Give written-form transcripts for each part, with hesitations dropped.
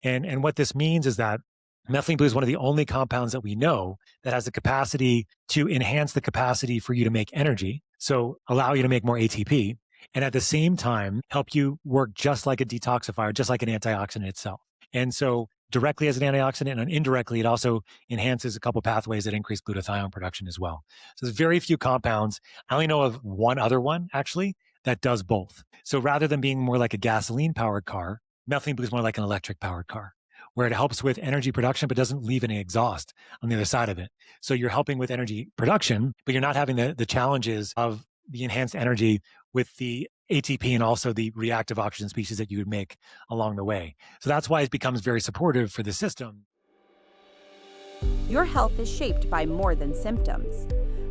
And what this means is that methylene blue is one of the only compounds that we know that has the capacity to enhance the capacity for you to make energy. So allow you to make more ATP, and at the same time, help you work just like a detoxifier, just like an antioxidant itself. And so directly as an antioxidant and indirectly, it also enhances a couple pathways that increase glutathione production as well. So there's very few compounds. I only know of one other one actually that does both. So rather than being more like a gasoline powered car, methylene blue is more like an electric powered car, where it helps with energy production, but doesn't leave any exhaust on the other side of it. So you're helping with energy production, but you're not having the challenges of the enhanced energy with the ATP and also the reactive oxygen species that you would make along the way. So that's why it becomes very supportive for the system. Your health is shaped by more than symptoms.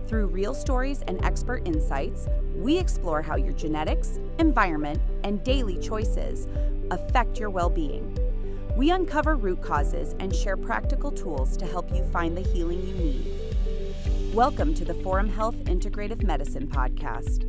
Through real stories and expert insights, we explore how your genetics, environment, and daily choices affect your well-being. We uncover root causes and share practical tools to help you find the healing you need. Welcome to the Forum Health Integrative Medicine Podcast.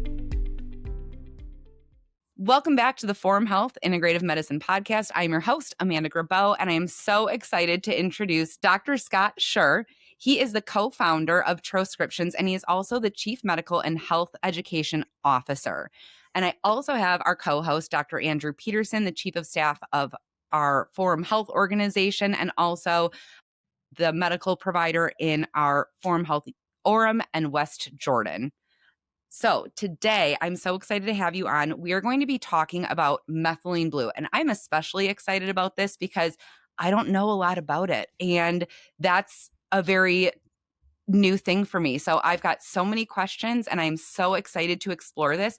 Welcome back to the Forum Health Integrative Medicine Podcast. I'm your host, Amanda Grabeau, and I am so excited to introduce Dr. Scott Sherr. He is the co-founder of Troscriptions, and he is also the Chief Medical and Health Education Officer. And I also have our co-host, Dr. Andrew Peterson, the Chief of Staff of our Forum Health organization, and also the medical provider in our Forum Health Orem and West Jordan. So today, I'm so excited to have you on. We are going to be talking about methylene blue, and I'm especially excited about this because I don't know a lot about it, and that's a very new thing for me. So I've got so many questions, and I'm so excited to explore this.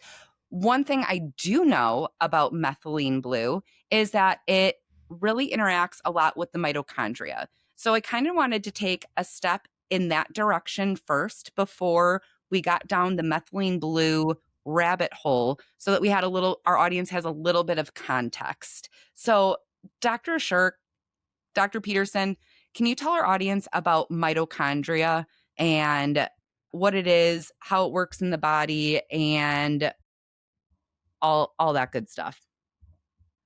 One thing I do know about methylene blue is that it really interacts a lot with the mitochondria. So I kind of wanted to take a step in that direction first before we got down the methylene blue rabbit hole so that we had our audience has a little bit of context. So Dr. Sherr, Dr. Peterson, can you tell our audience about mitochondria and what it is, how it works in the body, and all that good stuff?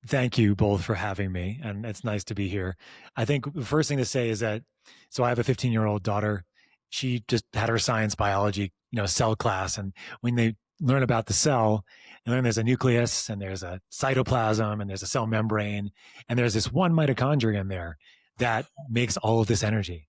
Thank you both for having me, and it's nice to be here. I think the first thing to say is that, so I have a 15-year-old daughter. She just had her science biology, cell class, and when they learn about the cell, they learn there's a nucleus, and there's a cytoplasm, and there's a cell membrane, and there's this one mitochondria in there that makes all of this energy.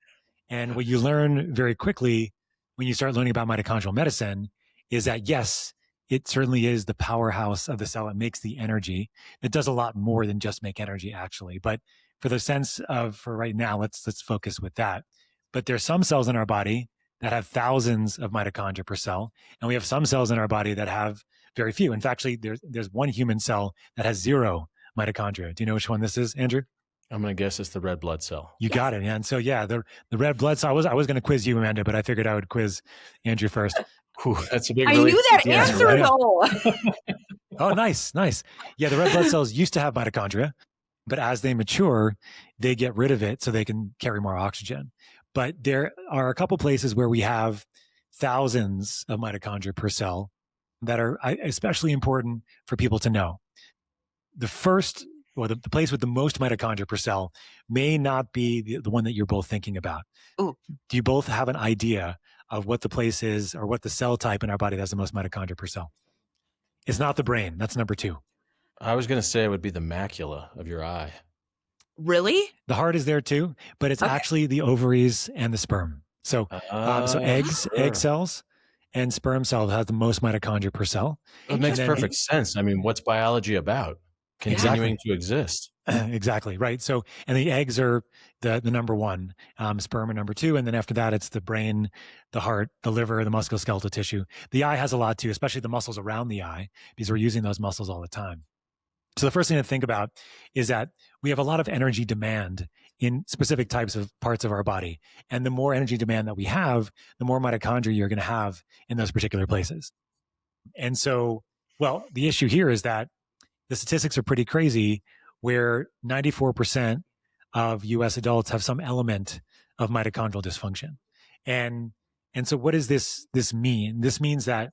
And what you learn very quickly when you start learning about mitochondrial medicine is that, yes, it certainly is the powerhouse of the cell. It makes the energy. It does a lot more than just make energy, actually. But for the sense of, for right now, let's focus with that. But there's some cells in our body that have thousands of mitochondria per cell, and we have some cells in our body that have very few. In fact, actually, there's one human cell that has 0 mitochondria. Do you know which one this is, Andrew? I'm going to guess it's the red blood cell. You got it. Yeah. And so, the red blood cell, I was going to quiz you, Amanda, but I figured I would quiz Andrew first. Whew, that's a big I knew that answer though. Oh, nice. Yeah, the red blood cells used to have mitochondria, but as they mature, they get rid of it so they can carry more oxygen. But there are a couple places where we have thousands of mitochondria per cell that are especially important for people to know. The first, or the place with the most mitochondria per cell may not be the one that you're both thinking about. Ooh. Do you both have an idea of what the place is or what the cell type in our body that has the most mitochondria per cell? It's not the brain. That's number 2. I was going to say it would be the macula of your eye. Really? The heart is there too, but it's actually the ovaries and the sperm. So eggs, sure. egg cells and sperm cells have the most mitochondria per cell. It makes perfect sense. I mean, what's biology about? Continuing to exist. Exactly. Right. So, and the eggs are the number 1, sperm are number 2. And then after that, it's the brain, the heart, the liver, the musculoskeletal tissue. The eye has a lot too, especially the muscles around the eye, because we're using those muscles all the time. So the first thing to think about is that we have a lot of energy demand in specific types of parts of our body. And the more energy demand that we have, the more mitochondria you're going to have in those particular places. And so, the issue here is that the statistics are pretty crazy, where 94% of US adults have some element of mitochondrial dysfunction. And so what does this mean? This means that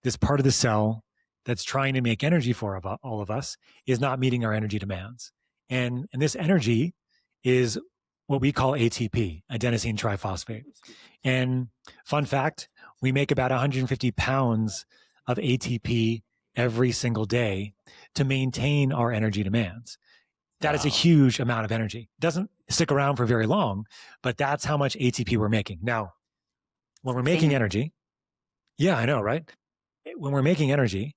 this part of the cell that's trying to make energy for all of us is not meeting our energy demands. And this energy is what we call ATP, adenosine triphosphate. And fun fact, we make about 150 pounds of ATP every single day to maintain our energy demands. That is a huge amount of energy. It doesn't stick around for very long, but that's how much ATP we're making. Now, when we're making energy, yeah, I know, right? When we're making energy,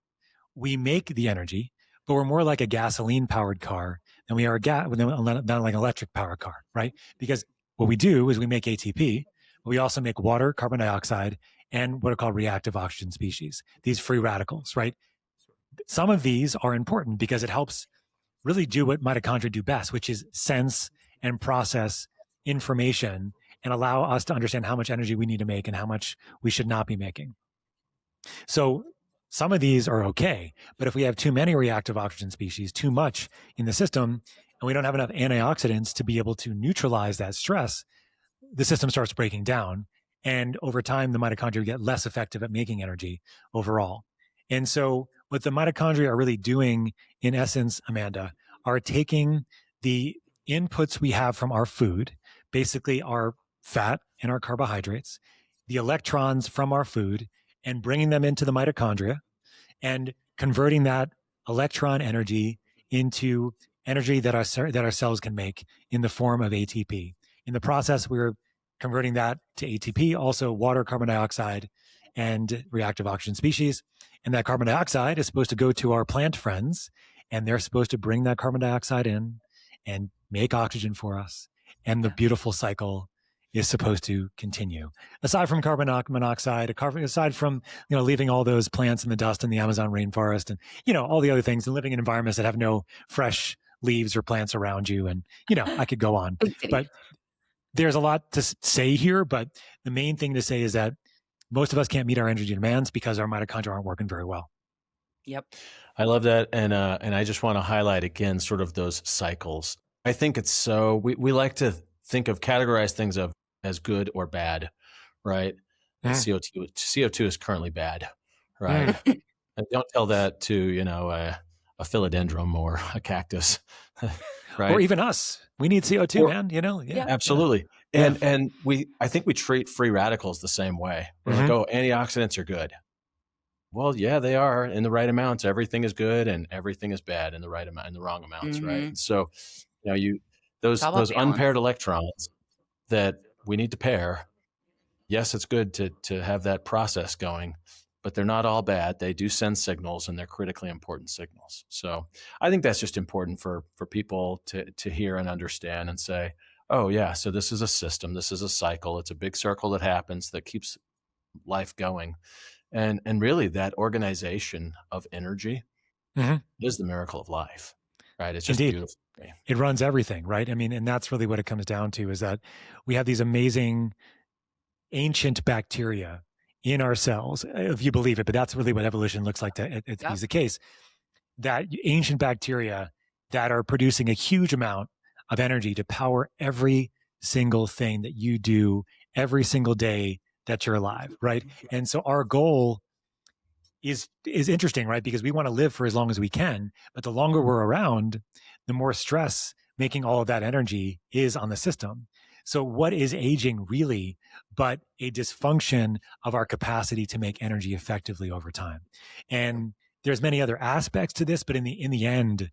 we make the energy, but we're more like a gasoline powered car than we are not like an electric powered car, right? Because what we do is we make ATP, but we also make water, carbon dioxide, and what are called reactive oxygen species, these free radicals, right? Some of these are important because it helps really do what mitochondria do best, which is sense and process information and allow us to understand how much energy we need to make and how much we should not be making. So some of these are okay, but if we have too many reactive oxygen species, too much in the system, and we don't have enough antioxidants to be able to neutralize that stress, the system starts breaking down. And over time, the mitochondria get less effective at making energy overall. And so what the mitochondria are really doing, in essence, Amanda, are taking the inputs we have from our food, basically our fat and our carbohydrates, the electrons from our food, and bringing them into the mitochondria and converting that electron energy into energy that our cells can make in the form of ATP. In the process, we're converting that to ATP, also water, carbon dioxide, and reactive oxygen species. And that carbon dioxide is supposed to go to our plant friends, and they're supposed to bring that carbon dioxide in and make oxygen for us. And the beautiful cycle is supposed to continue. Aside from carbon monoxide, aside from leaving all those plants in the dust in the Amazon rainforest, and all the other things, and living in environments that have no fresh leaves or plants around you, and I could go on, but there's a lot to say here. But the main thing to say is that most of us can't meet our energy demands because our mitochondria aren't working very well. Yep. I love that. And I just want to highlight again, sort of those cycles. I think it's so, we like to categorize things as good or bad, right? CO2 is currently bad, right? And don't tell that to, a philodendron or a cactus, right? Or even us. We need CO2, man, Yeah. Absolutely. Yeah. And I think we treat free radicals the same way. We're like, oh, antioxidants are good. Well, yeah, they are in the right amounts. Everything is good and everything is bad in the right amount, in the wrong amounts, right? And so, those unpaired electrons that we need to pair. Yes, it's good to have that process going, but they're not all bad. They do send signals, and they're critically important signals. So I think that's just important for people to hear and understand and say, oh yeah, so this is a system, this is a cycle. It's a big circle that happens that keeps life going. And really that organization of energy is the miracle of life, right? It's just beautiful. It runs everything, right? I mean, and that's really what it comes down to, is that we have these amazing ancient bacteria in our cells, if you believe it, but that's really what evolution looks like to is the case, that ancient bacteria that are producing a huge amount of energy to power every single thing that you do every single day that you're alive, right? And so our goal is interesting, right? Because we want to live for as long as we can, but the longer we're around, the more stress making all of that energy is on the system. So what is aging really but a dysfunction of our capacity to make energy effectively over time? And there's many other aspects to this, but in the end, at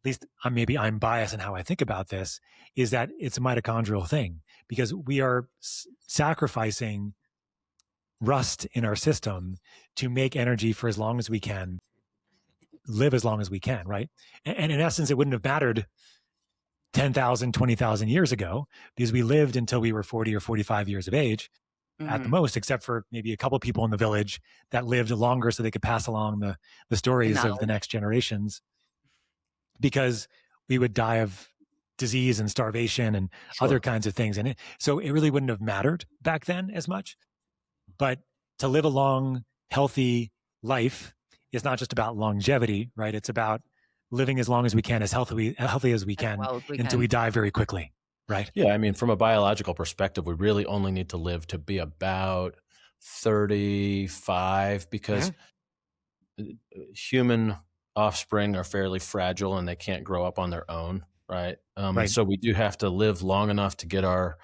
least maybe I'm biased in how I think about this, is that it's a mitochondrial thing, because we are sacrificing rust in our system to make energy for as long as we can, live as long as we can, right? And in essence, it wouldn't have mattered 10,000, 20,000 years ago, because we lived until we were 40 or 45 years of age at the most, except for maybe a couple people in the village that lived longer so they could pass along the stories of the next generations, because we would die of disease and starvation and other kinds of things. And so it really wouldn't have mattered back then as much. But to live a long, healthy life is not just about longevity, right? It's about living as long as we can, as healthy as we can, until we die very quickly, right? Yeah, I mean, from a biological perspective, we really only need to live to be about 35, because human offspring are fairly fragile and they can't grow up on their own, right? Right. So we do have to live long enough to get our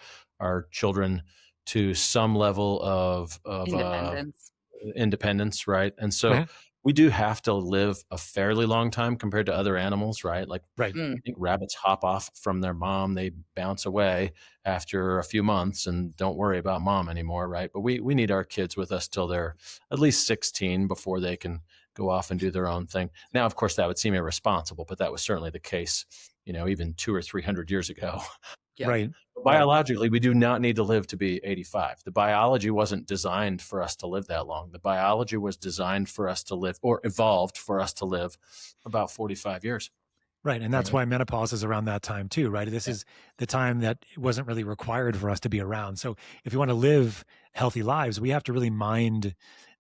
children to some level of Independence. independence, right? And so Mhm. we do have to live a fairly long time compared to other animals, right? Like Right. I think rabbits hop off from their mom, they bounce away after a few months and don't worry about mom anymore, right? But we need our kids with us till they're at least 16 before they can go off and do their own thing. Now, of course, that would seem irresponsible, but that was certainly the case, even 200 or 300 years ago. Yeah. Right. Biologically, we do not need to live to be 85. The biology wasn't designed for us to live that long. The biology was designed for us to live, or evolved for us to live about 45 years. Right. And that's Right. why menopause is around that time too, right? This is the time that it wasn't really required for us to be around. So if you want to live healthy lives, we have to really mind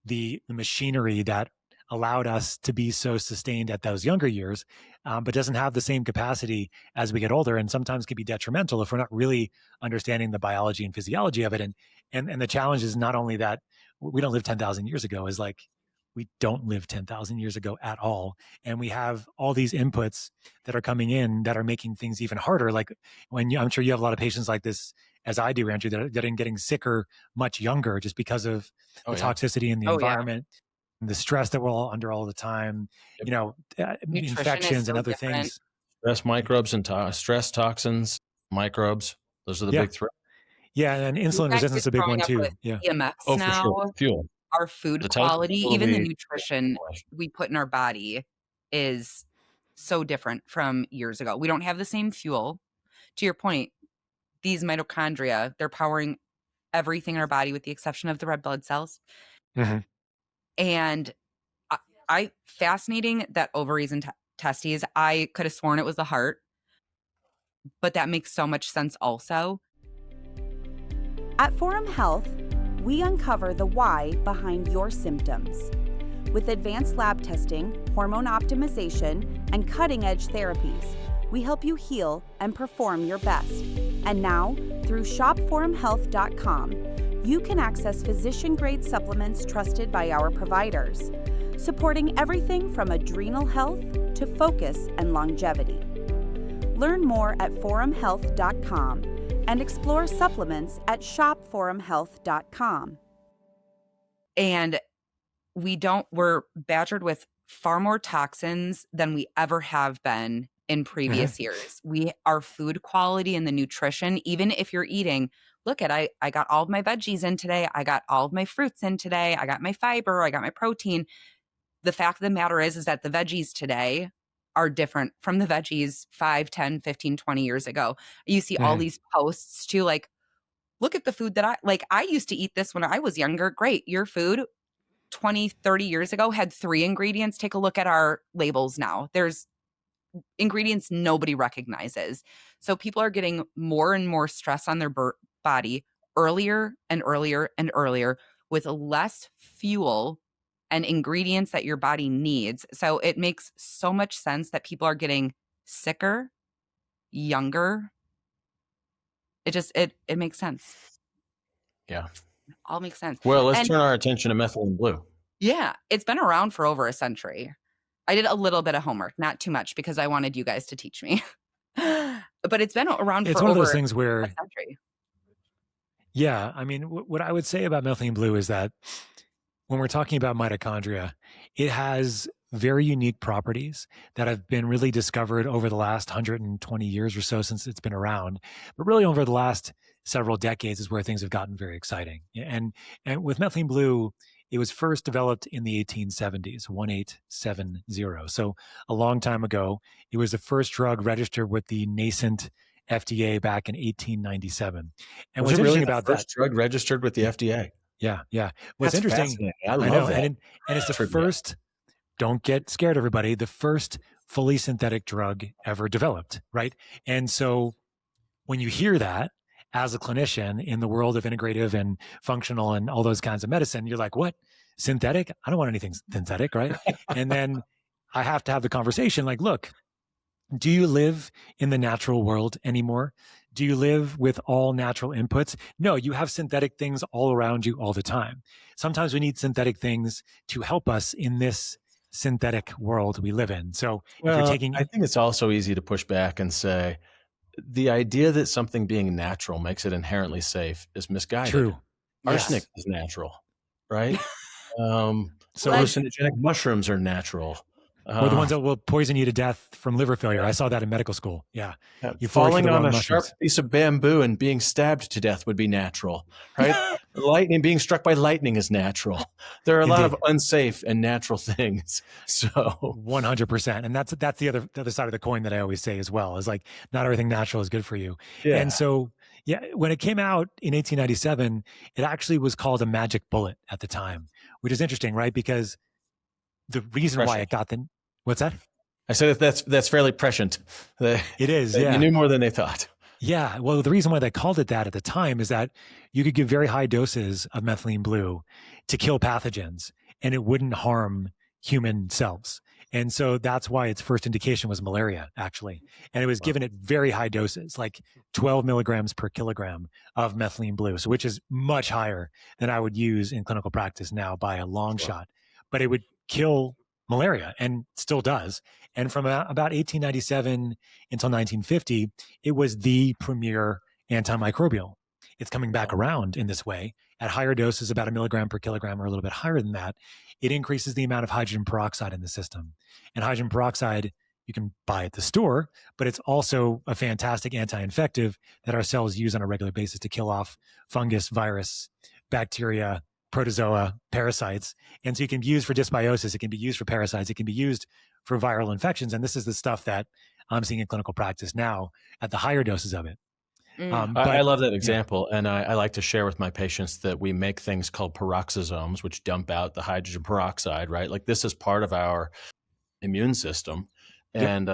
the machinery that allowed us to be so sustained at those younger years, but doesn't have the same capacity as we get older, and sometimes can be detrimental if we're not really understanding the biology and physiology of it. And the challenge is not only that we don't live 10,000 years ago, is like we don't live 10,000 years ago at all. And we have all these inputs that are coming in that are making things even harder. Like I'm sure you have a lot of patients like this, as I do, Andrew, that are getting sicker much younger just because of Oh, the yeah. toxicity in the Oh, yeah. environment, the stress that we're all under all the time, Yep. Nutrition is infections and so other different. things. Stress microbes and stress toxins, microbes. Those are the Yeah. big three. Yeah. And You insulin got resistance kids is a big growing one up too. with Yeah. EMFs Oh, for now. sure. Fuel. Our food The quality, even the totally. nutrition we put in our body is so different from years ago. We don't have the same fuel. To your point, these mitochondria, they're powering everything in our body with the exception of the red blood cells. Mhm. And I fascinating that ovaries and testes, I could have sworn it was the heart, but that makes so much sense also. At Forum Health, we uncover the why behind your symptoms. With advanced lab testing, hormone optimization, and cutting-edge therapies, we help you heal and perform your best. And now, through shopforumhealth.com, you can access physician-grade supplements trusted by our providers, supporting everything from adrenal health to focus and longevity. Learn more at forumhealth.com and explore supplements at shopforumhealth.com. And we're badgered with far more toxins than we ever have been in previous years. Our food quality and the nutrition, even if you're eating, look at, I got all of my veggies in today. I got all of my fruits in today. I got my fiber. I got my protein. The fact of the matter is that the veggies today are different from the veggies 5, 10, 15, 20 years ago. You see all these posts too, like, look at the food that I used to eat this when I was younger. Great. Your food 20, 30 years ago had 3 ingredients. Take a look at our labels now. There's ingredients nobody recognizes. So people are getting more and more stress on their body earlier and earlier and earlier with less fuel and ingredients that your body needs. So it makes so much sense that people are getting sicker, younger. It makes sense. Yeah. All makes sense. Well, let's turn our attention to methylene blue. Yeah, it's been around for over a century. I did a little bit of homework, not too much, because I wanted you guys to teach me. But it's been around It's for one of over those things a where, century. yeah, I mean, what I would say about methylene blue is that when we're talking about mitochondria, it has very unique properties that have been really discovered over the last 120 years or so since it's been around. But really over the last several decades is where things have gotten very exciting. And with methylene blue, it was first developed in the 1870s, 1870. So a long time ago. It was the first drug registered with the nascent FDA back in 1897. And Was what's it really interesting the about first that? drug registered with the FDA? Yeah, yeah. What's That's interesting, fascinating. I I love know, that. and it's the Trivia. first. Don't get scared, everybody. The first fully synthetic drug ever developed, right? And so when you hear that as a clinician in the world of integrative and functional and all those kinds of medicine, you're like, what? Synthetic? I don't want anything synthetic, right? And then I have to have the conversation like, look, do you live in the natural world anymore? Do you live with all natural inputs? No, you have synthetic things all around you all the time. Sometimes we need synthetic things to help us in this synthetic world we live in. So if you're Well, taking, I think it's also easy to push back and say the idea that something being natural makes it inherently safe is misguided. true, Arsenic yes. is natural, right? So Hallucinogenic mushrooms are natural. or the ones that will poison you to death from liver failure. I saw that in medical school. Yeah. Euphoric for Falling the on wrong a mushrooms. sharp piece of bamboo and being stabbed to death would be natural, right? Being struck by lightning is natural. There are a lot of unsafe and natural things. So 100%. And that's the other side of the coin that I always say as well, is like, not everything natural is good for you. yeah. And so, yeah, when it came out in 1897, it actually was called a magic bullet at the time, which is interesting, right? Because the reason why it got what's that? I said that's fairly prescient. It is, yeah. You knew more than they thought. Yeah. Well, the reason why they called it that at the time is that you could give very high doses of methylene blue to kill pathogens and it wouldn't harm human cells. And so that's why its first indication was malaria, actually. And it was given at very high doses, like 12 milligrams per kilogram of methylene blue, so which is much higher than I would use in clinical practice now by a long shot. But it would kill malaria and still does. And from about 1897 until 1950, it was the premier antimicrobial. It's coming back around in this way at higher doses, about a milligram per kilogram or a little bit higher than that. It increases the amount of hydrogen peroxide in the system. And hydrogen peroxide, you can buy at the store, but it's also a fantastic anti-infective that our cells use on a regular basis to kill off fungus, virus, bacteria, protozoa, parasites. And so you can be used for dysbiosis. It can be used for parasites. It can be used for viral infections. And this is the stuff that I'm seeing in clinical practice now at the higher doses of it. I love that example. And I like to share with my patients that we make things called peroxisomes, which dump out the hydrogen peroxide, right? Like this is part of our immune system. And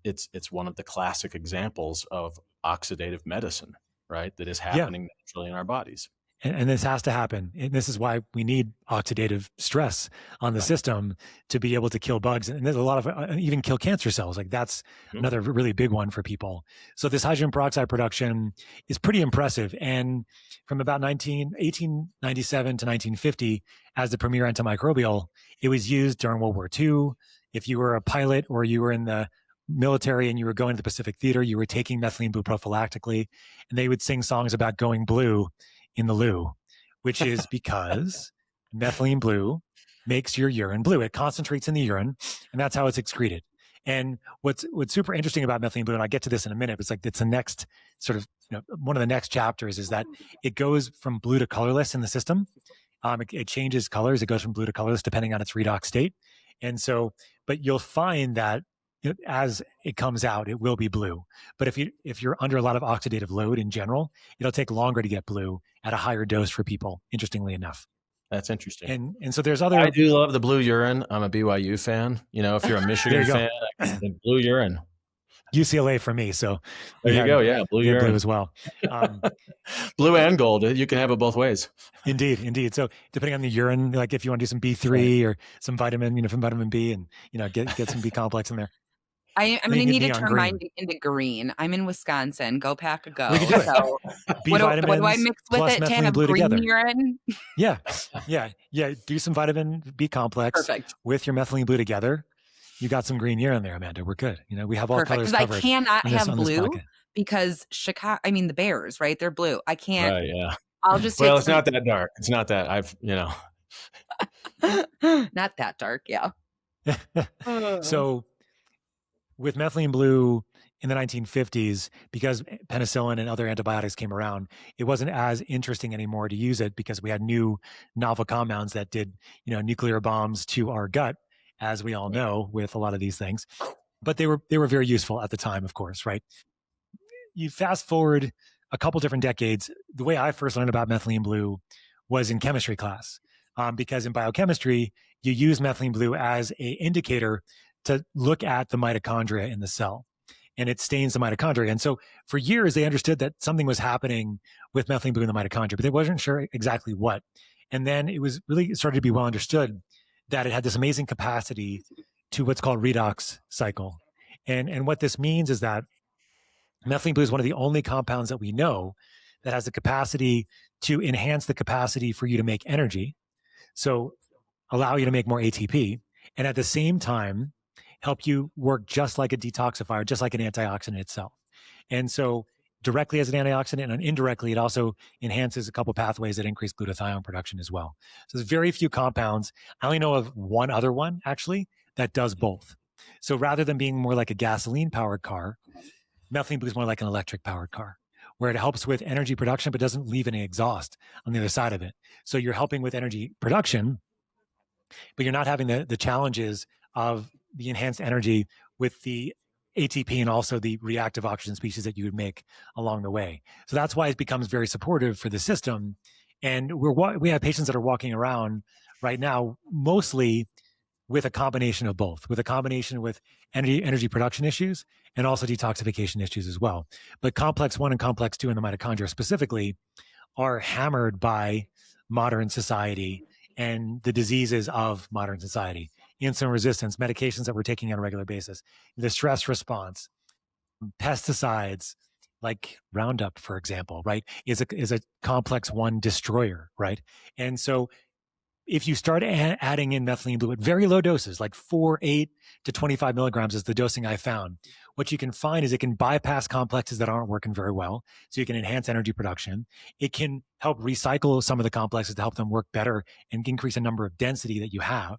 it's one of the classic examples of oxidative medicine, right? That is happening naturally in our bodies. And this has to happen. And this is why we need oxidative stress on the system to be able to kill bugs. And there's a lot of, even kill cancer cells. Like that's another really big one for people. So this hydrogen peroxide production is pretty impressive. And from about 1897 to 1950, as the premier antimicrobial, it was used during World War II. If you were a pilot or you were in the military and you were going to the Pacific Theater, you were taking methylene blue prophylactically, and they would sing songs about going blue in the loo, which is because methylene blue makes your urine blue. It concentrates in the urine, and that's how it's excreted. And what's super interesting about methylene blue, and I'll get to this in a minute, but it's like it's the next sort of, one of the next chapters is that it goes from blue to colorless in the system. It changes colors. It goes from blue to colorless depending on its redox state. And so, but you'll find that as it comes out, it will be blue. But if you're under a lot of oxidative load in general, it'll take longer to get blue at a higher dose for people, interestingly enough. That's interesting. And so there's other... I do love the blue urine. I'm a BYU fan. If you're a Michigan fan, blue urine. UCLA for me. So there you go. Yeah, blue urine. Blue as well. Blue and gold. You can have it both ways. Indeed. So depending on the urine, like if you want to do some B3 or some vitamin, from vitamin B and, get some B complex in there. I'm going to need to turn mine into green. I'm in Wisconsin. Go Pack a Go. We can do it. So what do I mix with it to have green together. Urine? Yeah. Do some vitamin B complex with your methylene blue together. You got some green urine there, Amanda. We're good. We have all colors covered. Because I cannot have blue because Chicago, the Bears, right? They're blue. I can't. Right, yeah. I'll just Well, it's not that dark. It's not that. Not that dark, yeah. So with methylene blue in the 1950s, because penicillin and other antibiotics came around, it wasn't as interesting anymore to use it because we had new novel compounds that did, nuclear bombs to our gut, as we all know with a lot of these things. But they were very useful at the time, of course, right? You fast forward a couple different decades. The way I first learned about methylene blue was in chemistry class, because in biochemistry, you use methylene blue as an indicator to look at the mitochondria in the cell, and it stains the mitochondria. And so for years, they understood that something was happening with methylene blue in the mitochondria, but they wasn't sure exactly what. And then it started to be well understood that it had this amazing capacity to what's called redox cycle. And what this means is that methylene blue is one of the only compounds that we know that has the capacity to enhance the capacity for you to make energy. So allow you to make more ATP. and at the same time help you work just like a detoxifier, just like an antioxidant itself. And so directly as an antioxidant and indirectly, it also enhances a couple pathways that increase glutathione production as well. So there's very few compounds. I only know of one other one actually that does both. So rather than being more like a gasoline powered car, methylene blue is more like an electric powered car, where it helps with energy production, but doesn't leave any exhaust on the other side of it. So you're helping with energy production, but you're not having the challenges of the enhanced energy with the ATP and also the reactive oxygen species that you would make along the way. So that's why it becomes very supportive for the system. And we have patients that are walking around right now, mostly with a combination of both, with a combination with energy production issues and also detoxification issues as well. But complex 1 and complex 2 in the mitochondria specifically are hammered by modern society and the diseases of modern society. Insulin resistance, medications that we're taking on a regular basis, the stress response, pesticides like Roundup, for example, right, is a complex 1 destroyer, right? And so if you start adding in methylene blue at very low doses, like 8 to 25 milligrams is the dosing I found, what you can find is it can bypass complexes that aren't working very well. So you can enhance energy production. It can help recycle some of the complexes to help them work better and increase the number of density that you have.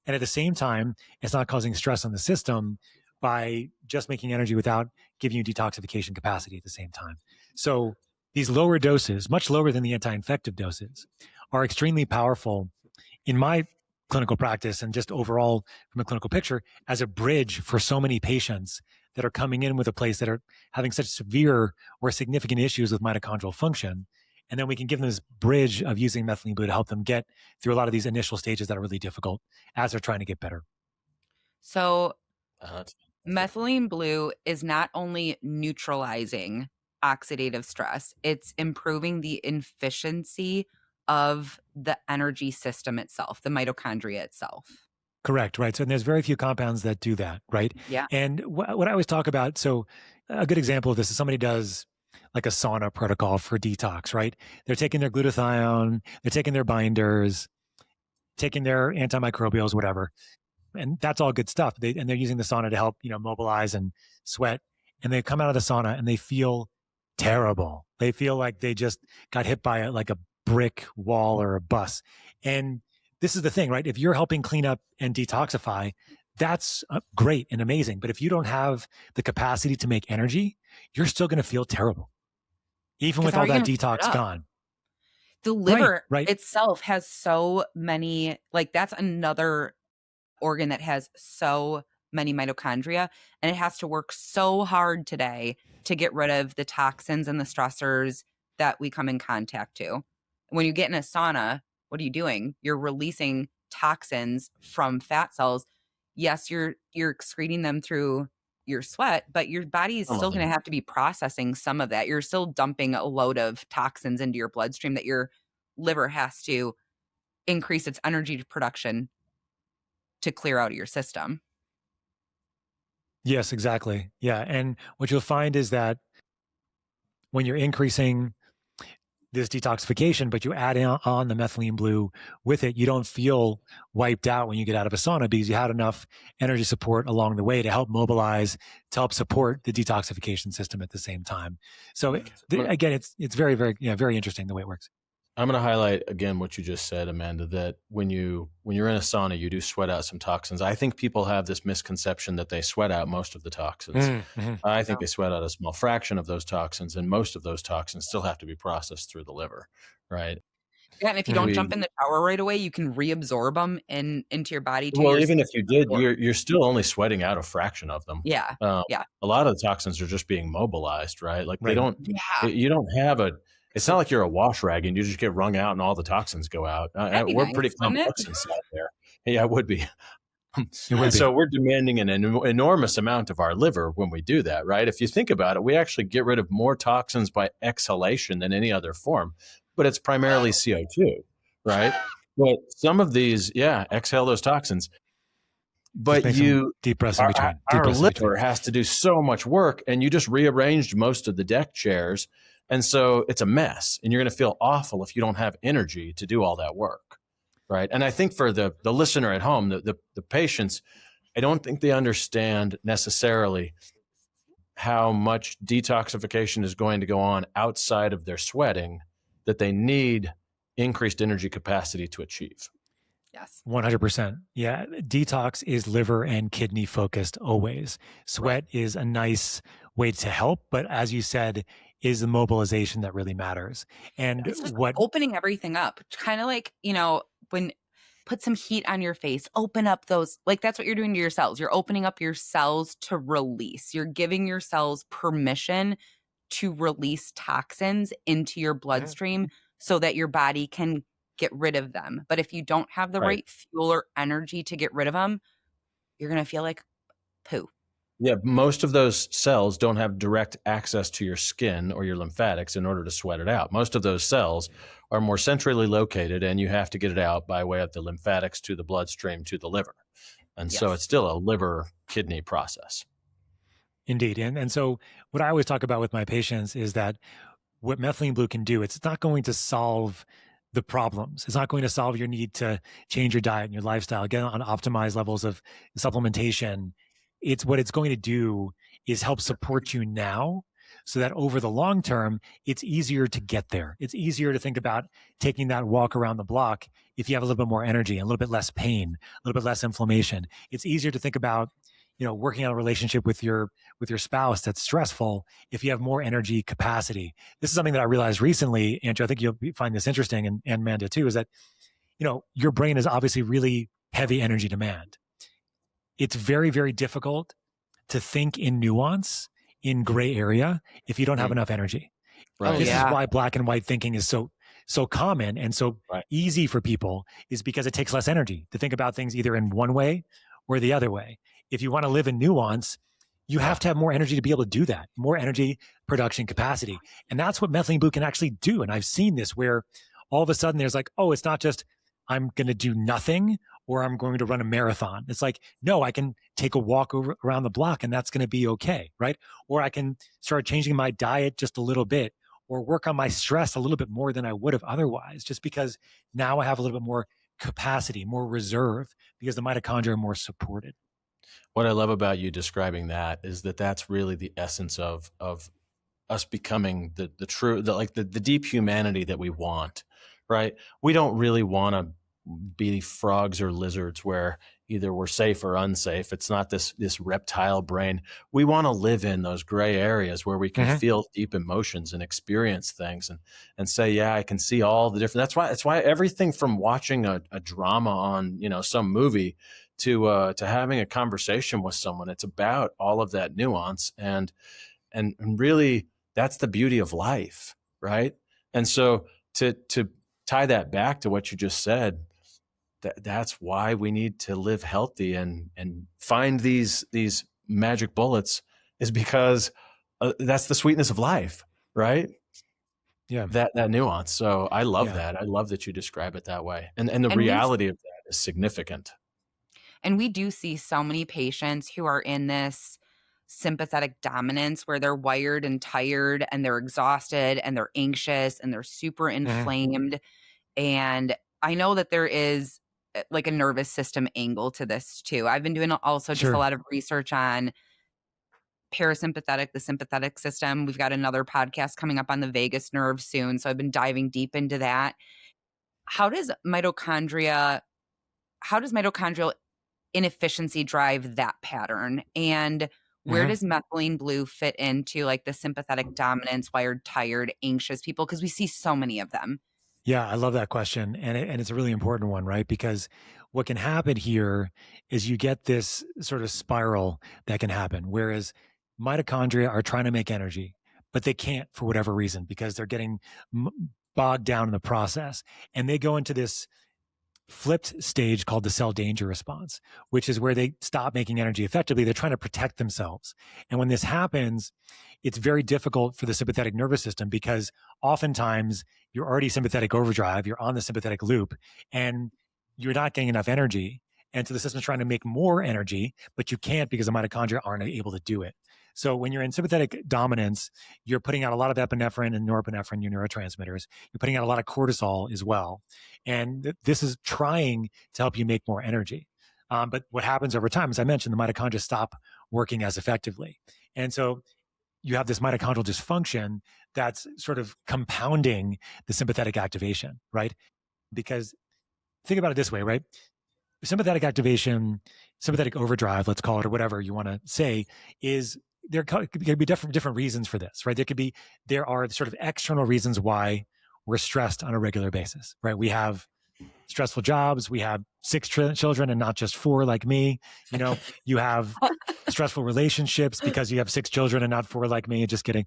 And at the same time, it's not causing stress on the system by just making energy without giving you detoxification capacity at the same time. So these lower doses, much lower than the anti-infective doses, are extremely powerful in my clinical practice and just overall from a clinical picture as a bridge for so many patients that are coming in with a place that are having such severe or significant issues with mitochondrial function. And then we can give them this bridge of using methylene blue to help them get through a lot of these initial stages that are really difficult as they're trying to get better. So methylene blue is not only neutralizing oxidative stress, it's improving the efficiency of the energy system itself, the mitochondria itself. Correct, right. So and there's very few compounds that do that, right? Yeah. And what I always talk about, so a good example of this is somebody does like a sauna protocol for detox, right? They're taking their glutathione, they're taking their binders, taking their antimicrobials, whatever. And that's all good stuff. And they're using the sauna to help, mobilize and sweat. And they come out of the sauna and they feel terrible. They feel like they just got hit by like a brick wall or a bus. And this is the thing, right? If you're helping clean up and detoxify, that's great and amazing. But if you don't have the capacity to make energy, you're still going to feel terrible, even with all that detox gone. The liver itself has so many, like that's another organ that has so many mitochondria, and it has to work so hard today to get rid of the toxins and the stressors that we come in contact to. When you get in a sauna, what are you doing? You're releasing toxins from fat cells. Yes, you're excreting them through your sweat, but your body is still going to have to be processing some of that. You're still dumping a load of toxins into your bloodstream that your liver has to increase its energy production to clear out of your system. Yes, exactly. Yeah. And what you'll find is that when you're increasing this detoxification, but you add on the methylene blue with it, you don't feel wiped out when you get out of a sauna because you had enough energy support along the way to help mobilize, to help support the detoxification system at the same time. So again, it's very, very, very interesting the way it works. I'm going to highlight again what you just said, Amanda, that when you're in a sauna, you do sweat out some toxins. I think people have this misconception that they sweat out most of the toxins. Mm-hmm. I think they sweat out a small fraction of those toxins, and most of those toxins still have to be processed through the liver, right? Yeah, and if you don't jump in the shower right away, you can reabsorb them into your body. Well, even if you did, you're still only sweating out a fraction of them. Yeah, yeah. A lot of the toxins are just being mobilized, right? Like they don't. Yeah. You don't have a. It's not like you're a wash rag and you just get wrung out and all the toxins go out. We're pretty complex inside there. Yeah, it would be. So we're demanding an enormous amount of our liver when we do that, right? If you think about it, we actually get rid of more toxins by exhalation than any other form, but it's primarily CO2, right? But some of these, exhale those toxins. But deep breaths in between. Our liver has to do so much work, and you just rearranged most of the deck chairs. And so it's a mess, and you're going to feel awful if you don't have energy to do all that work, right? And I think for the listener at home, the patients, I don't think they understand necessarily how much detoxification is going to go on outside of their sweating that they need increased energy capacity to achieve. Yes. 100%. Yeah. Detox is liver and kidney focused always. Sweat is a nice way to help, but as you said, is the mobilization that really matters. And It's just what opening everything up, kind of like, when put some heat on your face, open up those, like that's what you're doing to your cells. You're opening up your cells to release. You're giving your cells permission to release toxins into your bloodstream so that your body can get rid of them. But if you don't have the right fuel or energy to get rid of them, you're going to feel like poo. Yeah, most of those cells don't have direct access to your skin or your lymphatics in order to sweat it out. Most of those cells are more centrally located, and you have to get it out by way of the lymphatics to the bloodstream to the liver. And so it's still a liver kidney process. Indeed. And so what I always talk about with my patients is that what methylene blue can do, it's not going to solve the problems. It's not going to solve your need to change your diet and your lifestyle, get on optimized levels of supplementation. It's what it's going to do is help support you now so that over the long term, it's easier to get there. It's easier to think about taking that walk around the block if you have a little bit more energy, a little bit less pain, a little bit less inflammation. It's easier to think about, working on a relationship with your spouse that's stressful if you have more energy capacity. This is something that I realized recently, Andrew. I think you'll find this interesting, and Amanda too, is that, your brain is obviously really heavy energy demand. It's very, very difficult to think in nuance in gray area if you don't have enough energy. Right. This is why black and white thinking is so common and so easy for people, is because it takes less energy to think about things either in one way or the other way. If you want to live in nuance, you have to have more energy to be able to do that, more energy production capacity. And that's what methylene blue can actually do. And I've seen this where all of a sudden there's like, oh, it's not just I'm going to do nothing or I'm going to run a marathon. It's like, no, I can take a walk around the block and that's going to be okay, right? Or I can start changing my diet just a little bit or work on my stress a little bit more than I would have otherwise, just because now I have a little bit more capacity, more reserve, because the mitochondria are more supported. What I love about you describing that is that that's really the essence of us becoming the true, the deep humanity that we want, right? We don't really want to be frogs or lizards where either we're safe or unsafe. It's not this reptile brain. We want to live in those gray areas where we can feel deep emotions and experience things and say, yeah, I can see all the different. That's why everything from watching a drama on, some movie to having a conversation with someone, it's about all of that nuance and really that's the beauty of life, right? And so to tie that back to what you just said, that's why we need to live healthy and find these magic bullets, is because that's the sweetness of life, right? Yeah, that nuance. So I love that. I love that you describe it that way, and the reality of that is significant. And we do see so many patients who are in this sympathetic dominance where they're wired and tired and they're exhausted and they're anxious and they're super inflamed. And I know that there is like a nervous system angle to this too. I've been doing also just a lot of research on parasympathetic, the sympathetic system. We've got another podcast coming up on the vagus nerve soon. So I've been diving deep into that. How does mitochondrial inefficiency drive that pattern? And where does methylene blue fit into like the sympathetic dominance, wired, tired, anxious people? Because we see so many of them. Yeah, I love that question. And it's a really important one, right? Because what can happen here is you get this sort of spiral that can happen, whereas mitochondria are trying to make energy, but they can't for whatever reason because they're getting bogged down in the process. And they go into this flipped stage called the cell danger response, which is where they stop making energy effectively. They're trying to protect themselves. And when this happens, it's very difficult for the sympathetic nervous system because oftentimes you're already sympathetic overdrive, you're on the sympathetic loop, and you're not getting enough energy. And so the system's trying to make more energy, but you can't because the mitochondria aren't able to do it. So when you're in sympathetic dominance, you're putting out a lot of epinephrine and norepinephrine, your neurotransmitters. You're putting out a lot of cortisol as well. And this is trying to help you make more energy. But what happens over time, as I mentioned, the mitochondria stop working as effectively. And so you have this mitochondrial dysfunction that's sort of compounding the sympathetic activation, right? Because think about it this way, right? Sympathetic activation, sympathetic overdrive, let's call it, or whatever you want to say, is there could be different reasons for this, right? There are sort of external reasons why we're stressed on a regular basis, right? We have stressful jobs, we have 6 children and not just 4 like me. You have stressful relationships because you have 6 children and not 4 like me. Just kidding.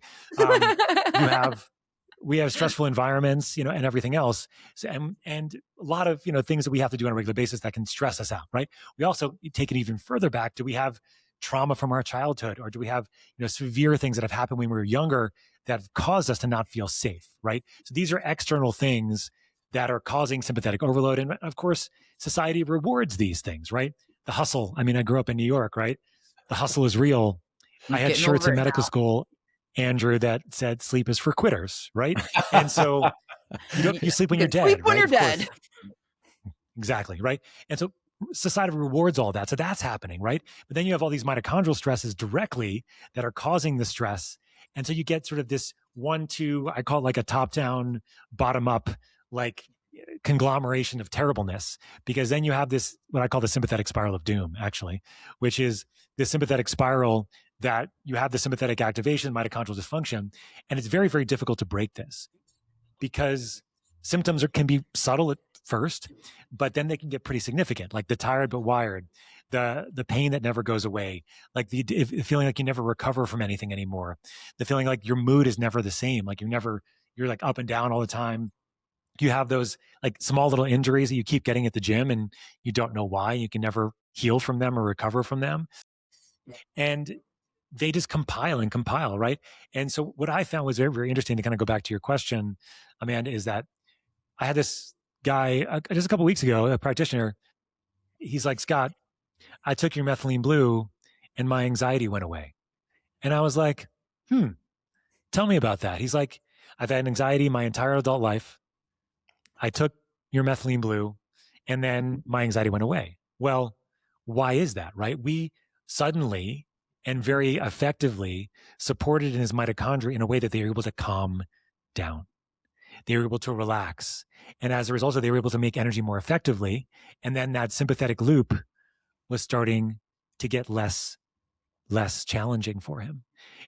We have stressful environments, and everything else. So, and a lot of, things that we have to do on a regular basis that can stress us out, right? We also take it even further back. Do we have trauma from our childhood, or do we have, severe things that have happened when we were younger that have caused us to not feel safe, right? So these are external things that are causing sympathetic overload. And of course, society rewards these things, right? The hustle. I mean, I grew up in New York, right? The hustle is real. I had shirts in medical school, Andrew, that said sleep is for quitters, right? And so you sleep when you're dead. Sleep when right? you're dead. Exactly, right? And so society rewards all that. So that's happening, right? But then you have all these mitochondrial stresses directly that are causing the stress. And so you get sort of this 1-2, I call it like a top-down, bottom-up, like conglomeration of terribleness, because then you have this, what I call the sympathetic spiral of doom, actually, which is this sympathetic spiral that you have the sympathetic activation, mitochondrial dysfunction, and it's very, very difficult to break this because symptoms can be subtle at first, but then they can get pretty significant, like the tired but wired, the pain that never goes away, like the feeling like you never recover from anything anymore, the feeling like your mood is never the same, like you're like up and down all the time. You have those like small little injuries that you keep getting at the gym and you don't know why. You can never heal from them or recover from them. And they just compile, right? And so what I found was very, very interesting, to kind of go back to your question, Amanda, is that I had this guy just a couple of weeks ago, a practitioner. He's like, Scott, I took your methylene blue and my anxiety went away. And I was like, tell me about that. He's like, I've had anxiety my entire adult life. I took your methylene blue and then my anxiety went away. Well, why is that, right? We suddenly and very effectively supported in his mitochondria in a way that they were able to calm down. They were able to relax. And as a result, they were able to make energy more effectively. And then that sympathetic loop was starting to get less challenging for him.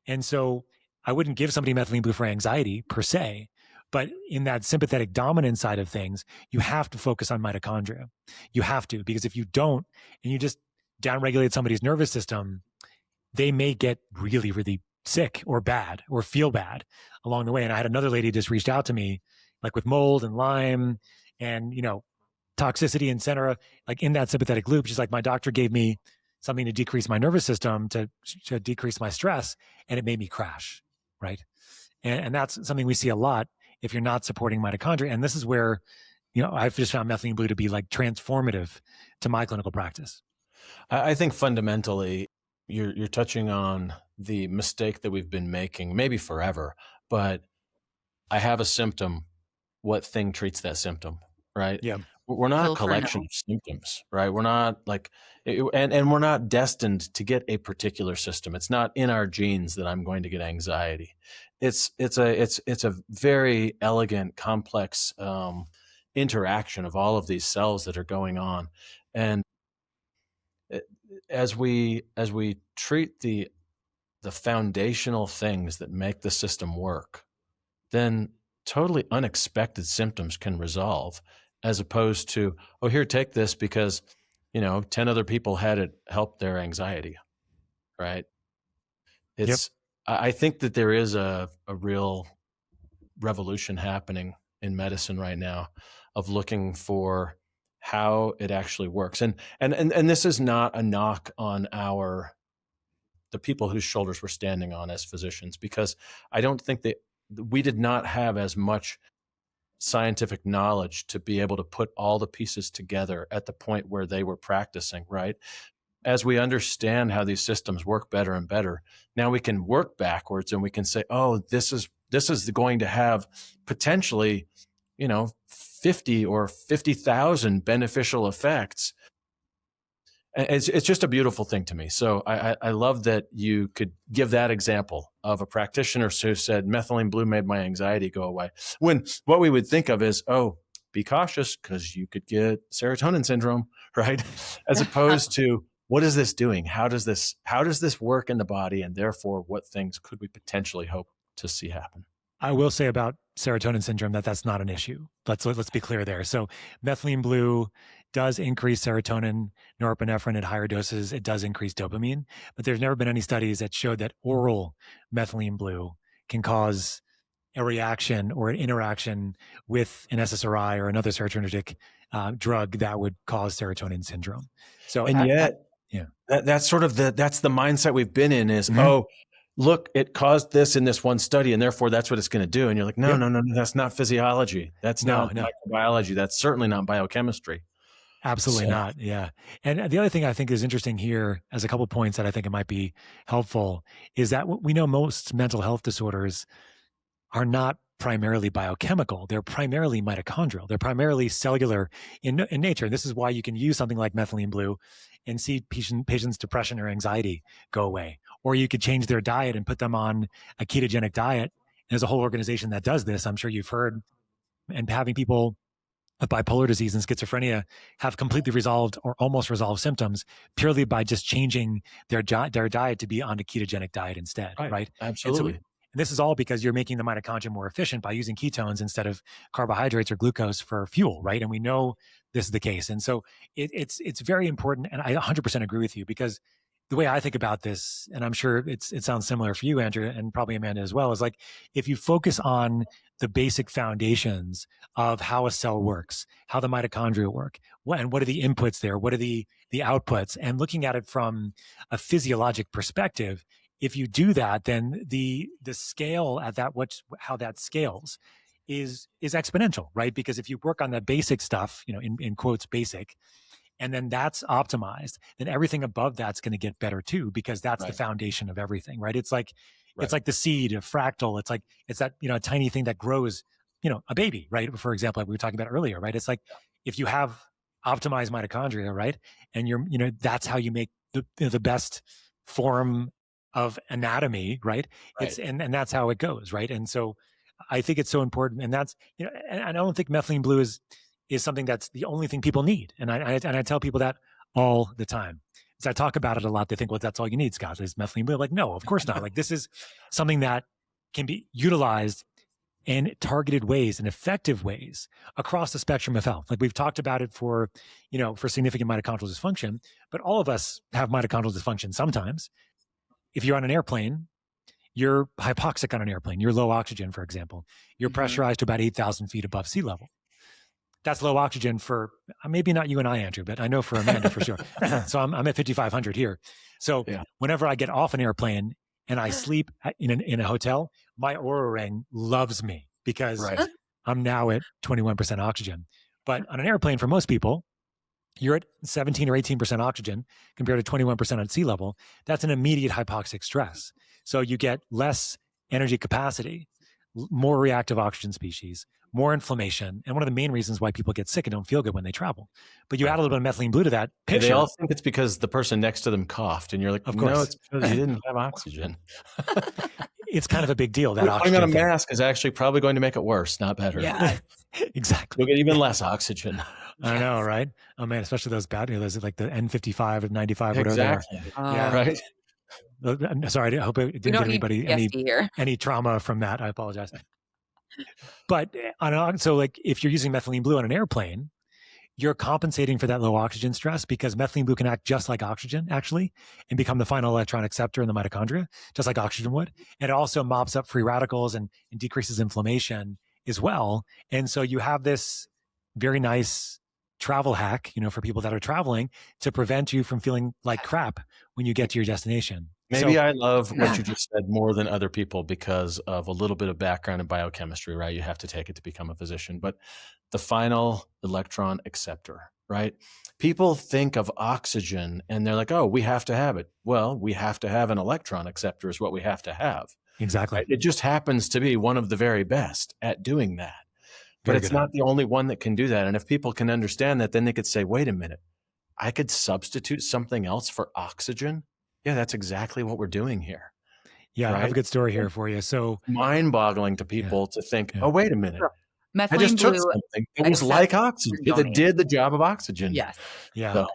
And so I wouldn't give somebody methylene blue for anxiety per se, but in that sympathetic dominant side of things, you have to focus on mitochondria. You have to, because if you don't, and you just downregulate somebody's nervous system, they may get really, really sick or bad or feel bad along the way. And I had another lady just reached out to me, like with mold and Lyme and, toxicity, et cetera, like in that sympathetic loop. She's like, my doctor gave me something to decrease my nervous system, to decrease my stress, and it made me crash, right? And that's something we see a lot if you're not supporting mitochondria. And this is where, I've just found methylene blue to be like transformative to my clinical practice. I think fundamentally, you're touching on the mistake that we've been making, maybe forever, but I have a symptom. What thing treats that symptom, right? Yeah. We're not a collection of symptoms, right? We're not like, and we're not destined to get a particular system. It's not in our genes that I'm going to get anxiety. It's a very elegant, complex interaction of all of these cells that are going on. And as we treat the foundational things that make the system work, then totally unexpected symptoms can resolve, as opposed to, oh, here, take this because, 10 other people had it help their anxiety, right? It's, yep. I think that there is a real revolution happening in medicine right now of looking for how it actually works. And this is not a knock on the people whose shoulders we're standing on as physicians, because I don't think that we did not have as much scientific knowledge to be able to put all the pieces together at the point where they were practicing, right? as we understand how these systems work better and better, now we can work backwards and we can say, oh, this is going to have potentially, 50 or 50,000 beneficial effects. It's just a beautiful thing to me. So I love that you could give that example of a practitioner who said methylene blue made my anxiety go away. When what we would think of is, oh, be cautious because you could get serotonin syndrome, right? As opposed to, what is this doing? How does this work in the body? And therefore, what things could we potentially hope to see happen? I will say about serotonin syndrome that's not an issue. Let's be clear there. So methylene blue does increase serotonin, norepinephrine at higher doses. It does increase dopamine, but there's never been any studies that showed that oral methylene blue can cause a reaction or an interaction with an SSRI or another serotonergic drug that would cause serotonin syndrome. So, and yet, that's sort of that's the mindset we've been in is, oh, look, it caused this in this one study, and therefore that's what it's going to do. And you're like, no, that's not physiology. That's not microbiology. That's certainly not biochemistry. Absolutely not. Yeah. And the other thing I think is interesting here, as a couple of points that I think it might be helpful, is that we know most mental health disorders are not primarily biochemical. They're primarily mitochondrial. They're primarily cellular in nature. And this is why you can use something like methylene blue and see patients' depression or anxiety go away. Or you could change their diet and put them on a ketogenic diet. And there's a whole organization that does this. I'm sure you've heard. And having people with bipolar disease and schizophrenia have completely resolved or almost resolved symptoms purely by just changing their diet to be on a ketogenic diet instead, right? Absolutely. And this is all because you're making the mitochondria more efficient by using ketones instead of carbohydrates or glucose for fuel, right? And we know this is the case. And so it's very important. And I 100% agree with you, because the way I think about this, and I'm sure it sounds similar for you, Andrew, and probably Amanda as well, is like, if you focus on the basic foundations of how a cell works, how the mitochondria work, and what are the inputs there, what are the outputs, and looking at it from a physiologic perspective, if you do that, then the scale at that, how that scales is exponential, right? Because if you work on the basic stuff, in quotes, basic, and then that's optimized, then everything above that's going to get better too, because that's the foundation of everything, right? It's like, it's like the seed, a fractal. It's that, a tiny thing that grows, a baby, right? For example, like we were talking about earlier, right? It's like, if you have optimized mitochondria, right? And that's how you make the best form of anatomy, right? It's, and that's how it goes, right? And so I think it's so important. And that's, and I don't think methylene blue is something that's the only thing people need. And I tell people that all the time. As I talk about it a lot, they think, well, that's all you need, Scott, is methylene blue. Like, no, of course not. Like, this is something that can be utilized in targeted ways and effective ways across the spectrum of health. Like, we've talked about it for significant mitochondrial dysfunction, but all of us have mitochondrial dysfunction sometimes. If you're on an airplane, you're hypoxic on an airplane. You're low oxygen, for example. You're pressurized to about 8,000 feet above sea level. That's low oxygen for maybe not you and I, Andrew, but I know for Amanda for sure. So I'm at 5,500 here. So whenever I get off an airplane and I sleep in a hotel, my Oura ring loves me because I'm now at 21% oxygen. But on an airplane, for most people, you're at 17 or 18% oxygen compared to 21% at sea level. That's an immediate hypoxic stress. So you get less energy capacity, more reactive oxygen species, more inflammation, and one of the main reasons why people get sick and don't feel good when they travel. But you add a little bit of methylene blue to that picture. They all think it's because the person next to them coughed, and you're like, of course. No, it's because you didn't have oxygen. It's kind of a big deal. That putting on a mask is actually probably going to make it worse, not better. Yeah, exactly. You'll get even less oxygen. I know, right? Oh man, especially those bad, those like the N55 and 95, whatever. Exactly. Yeah, right. I'm sorry. I hope it didn't give anybody any trauma from that. I apologize. But so like, if you're using methylene blue on an airplane, you're compensating for that low oxygen stress, because methylene blue can act just like oxygen, actually, and become the final electron acceptor in the mitochondria, just like oxygen would. And it also mops up free radicals and decreases inflammation as well. And so you have this very nice travel hack, for people that are traveling, to prevent you from feeling like crap when you get to your destination. Maybe I love what you just said more than other people because of a little bit of background in biochemistry, right? You have to take it to become a physician. But the final electron acceptor, right? People think of oxygen and they're like, oh, we have to have it. Well, we have to have an electron acceptor is what we have to have. Exactly. Right? It just happens to be one of the very best at doing that. But Very it's good. not the only one that can do that. And if people can understand that, then they could say, wait a minute, I could substitute something else for oxygen. Yeah, that's exactly what we're doing here. Yeah, right? I have a good story here for you. So mind-boggling to people to think, Yeah. oh, wait a minute. I Methylene just took blue something that was accepts like oxygen. your That donate. did the job of oxygen. Yes. yeah.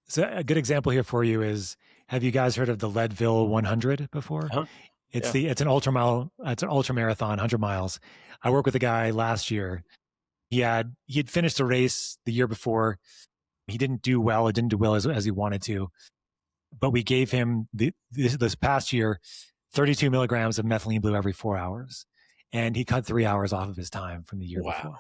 So a good example here for you is, have you guys heard of the Leadville 100 before? Huh? It's Yeah. it's an ultra marathon, 100 miles. I worked with a guy last year. He had finished a race the year before. He didn't do well. It didn't do well as he wanted to. But we gave him this past year 32 milligrams of methylene blue every 4 hours. And he cut 3 hours off of his time from the year before.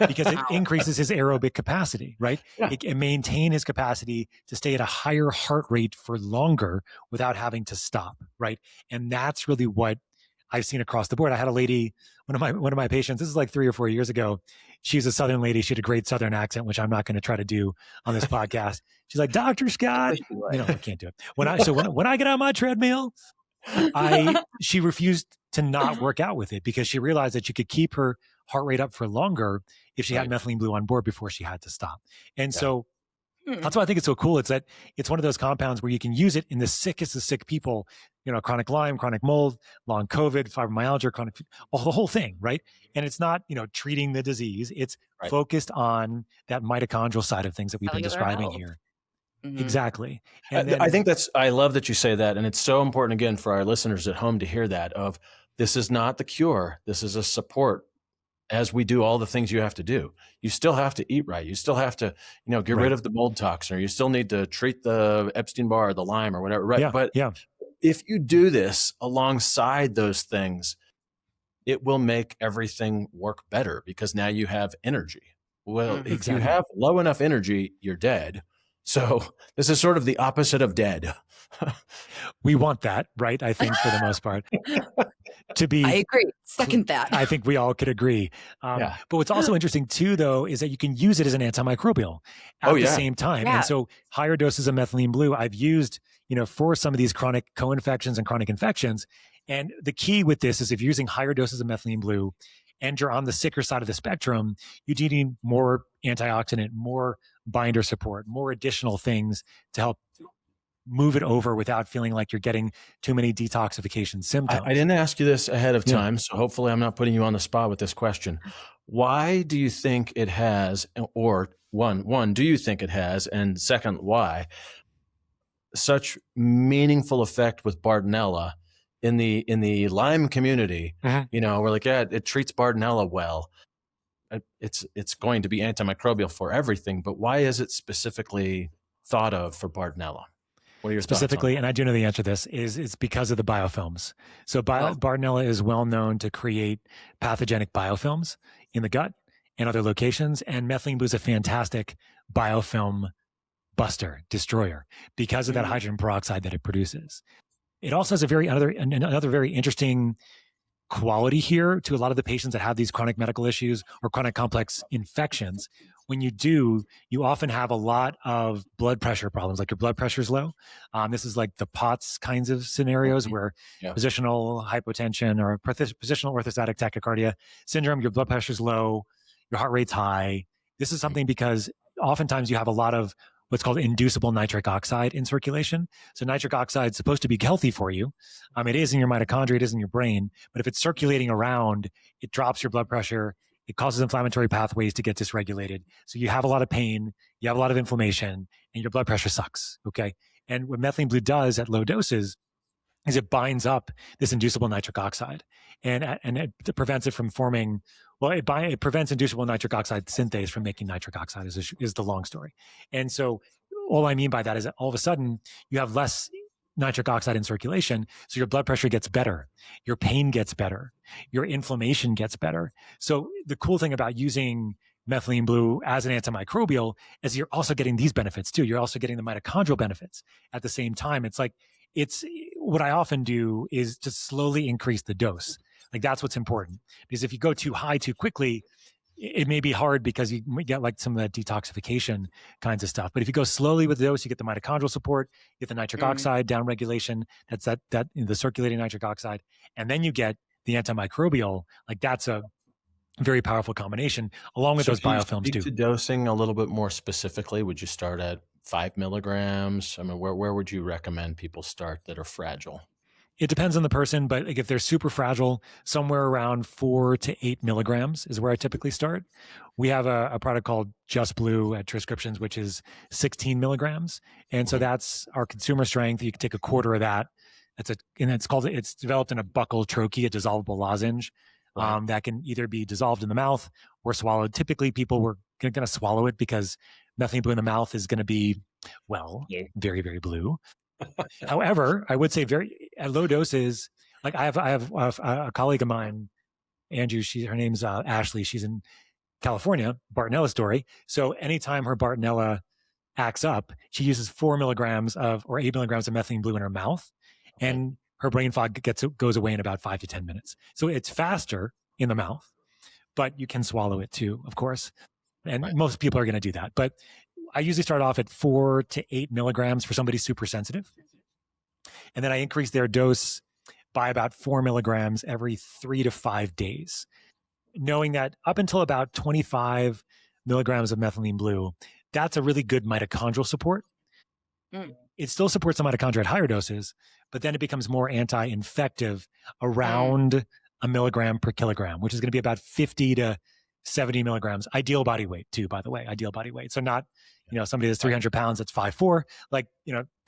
Because it increases his aerobic capacity, right? Yeah. It maintain his capacity to stay at a higher heart rate for longer without having to stop, right? And that's really what I've seen across the board. I had a lady, one of my patients, this is like 3 or 4 years ago. She's a Southern lady. She had a great Southern accent, which I'm not going to try to do on this podcast. She's like, Dr. Scott, I can't do it. When I get on my treadmill, she refused to not work out with it because she realized that she could keep her heart rate up for longer if she had methylene blue on board before she had to stop. And so that's why I think it's so cool. It's that it's one of those compounds where you can use it in the sickest of sick people, chronic Lyme, chronic mold, long COVID, fibromyalgia, the whole thing, right? And it's not, treating the disease. It's focused on that mitochondrial side of things that we've been describing here. Mm-hmm. Exactly. And then, I love that you say that. And it's so important, again, for our listeners at home to hear that of this is not the cure. This is a support as we do all the things you have to do. You still have to eat right. You still have to, get rid of the mold toxin, or you still need to treat the Epstein-Barr or the Lyme or whatever. Right. Yeah, but if you do this alongside those things, it will make everything work better because now you have energy. Well, if you have low enough energy, you're dead. So this is sort of the opposite of dead. We want that, right? I think for the most part. I agree. Second that. I think we all could agree. But what's also interesting too, though, is that you can use it as an antimicrobial at the same time. And so higher doses of methylene blue I've used, for some of these chronic co-infections and chronic infections. And the key with this is if you're using higher doses of methylene blue and you're on the sicker side of the spectrum, you need more antioxidant, more binder support, more additional things to help move it over without feeling like you're getting too many detoxification symptoms. I didn't ask you this ahead of time, so hopefully I'm not putting you on the spot with this question. Why do you think it has, or one, do you think it has, and second, why, such meaningful effect with Bartonella in the Lyme community? We're like, it treats Bartonella well. It's going to be antimicrobial for everything, but why is it specifically thought of for Bartonella? What are your specifically, and I do know the answer to this, is it's because of the biofilms. So Bartonella is well known to create pathogenic biofilms in the gut and other locations, and methylene blue is a fantastic biofilm buster, destroyer, because of that hydrogen peroxide that it produces. It also has another very interesting quality here to a lot of the patients that have these chronic medical issues or chronic complex infections. When you do, you often have a lot of blood pressure problems, like your blood pressure is low. This is like the POTS kinds of scenarios where positional hypotension or positional orthostatic tachycardia syndrome, your blood pressure is low, your heart rate's high. This is something because oftentimes you have a lot of what's called inducible nitric oxide in circulation. So nitric oxide is supposed to be healthy for you. It is in your mitochondria, it is in your brain, but if it's circulating around, it drops your blood pressure. It causes inflammatory pathways to get dysregulated. So you have a lot of pain, you have a lot of inflammation, and your blood pressure sucks, okay? And what methylene blue does at low doses is it binds up this inducible nitric oxide, and it prevents it from forming, it prevents inducible nitric oxide synthase from making nitric oxide is the long story. And so all I mean by that is that all of a sudden you have less nitric oxide in circulation, so your blood pressure gets better, your pain gets better, your inflammation gets better. So the cool thing about using methylene blue as an antimicrobial is you're also getting these benefits too. You're also getting the mitochondrial benefits at the same time. It's what I often do is to slowly increase the dose. Like that's what's important, because if you go too high too quickly, it may be hard because you get like some of that detoxification kinds of stuff. But if you go slowly with the dose, you get the mitochondrial support, you get the nitric oxide downregulation. That's the circulating nitric oxide, and then you get the antimicrobial. Like that's a very powerful combination, along with those biofilms too. To dosing a little bit more specifically, would you start at 5 milligrams? I mean, where would you recommend people start that are fragile? It depends on the person, but like if they're super fragile, somewhere around 4 to 8 milligrams is where I typically start. We have a product called Just Blue at Triscriptions, which is 16 milligrams. And so that's our consumer strength. You can take a quarter of that. It's developed in a buccal troche, a dissolvable lozenge that can either be dissolved in the mouth or swallowed. Typically, people were going to swallow it because methylene blue in the mouth is going to be, very, very blue. However, I would say at low doses, like I have a colleague of mine, Andrew, her name's Ashley. She's in California, Bartonella story. So anytime her Bartonella acts up, she uses 4 milligrams or 8 milligrams of methylene blue in her mouth, and her brain fog goes away in about 5 to 10 minutes. So it's faster in the mouth, but you can swallow it too, of course. And most people are going to do that. But I usually start off at 4 to 8 milligrams for somebody super sensitive. And then I increase their dose by about 4 milligrams every 3 to 5 days, knowing that up until about 25 milligrams of methylene blue, that's a really good mitochondrial support. It still supports the mitochondria at higher doses, but then it becomes more anti-infective around a milligram per kilogram, which is going to be about 50 to 70 milligrams. Ideal body weight too, by the way, ideal body weight. So not, somebody that's 300 pounds, that's 5'4", like,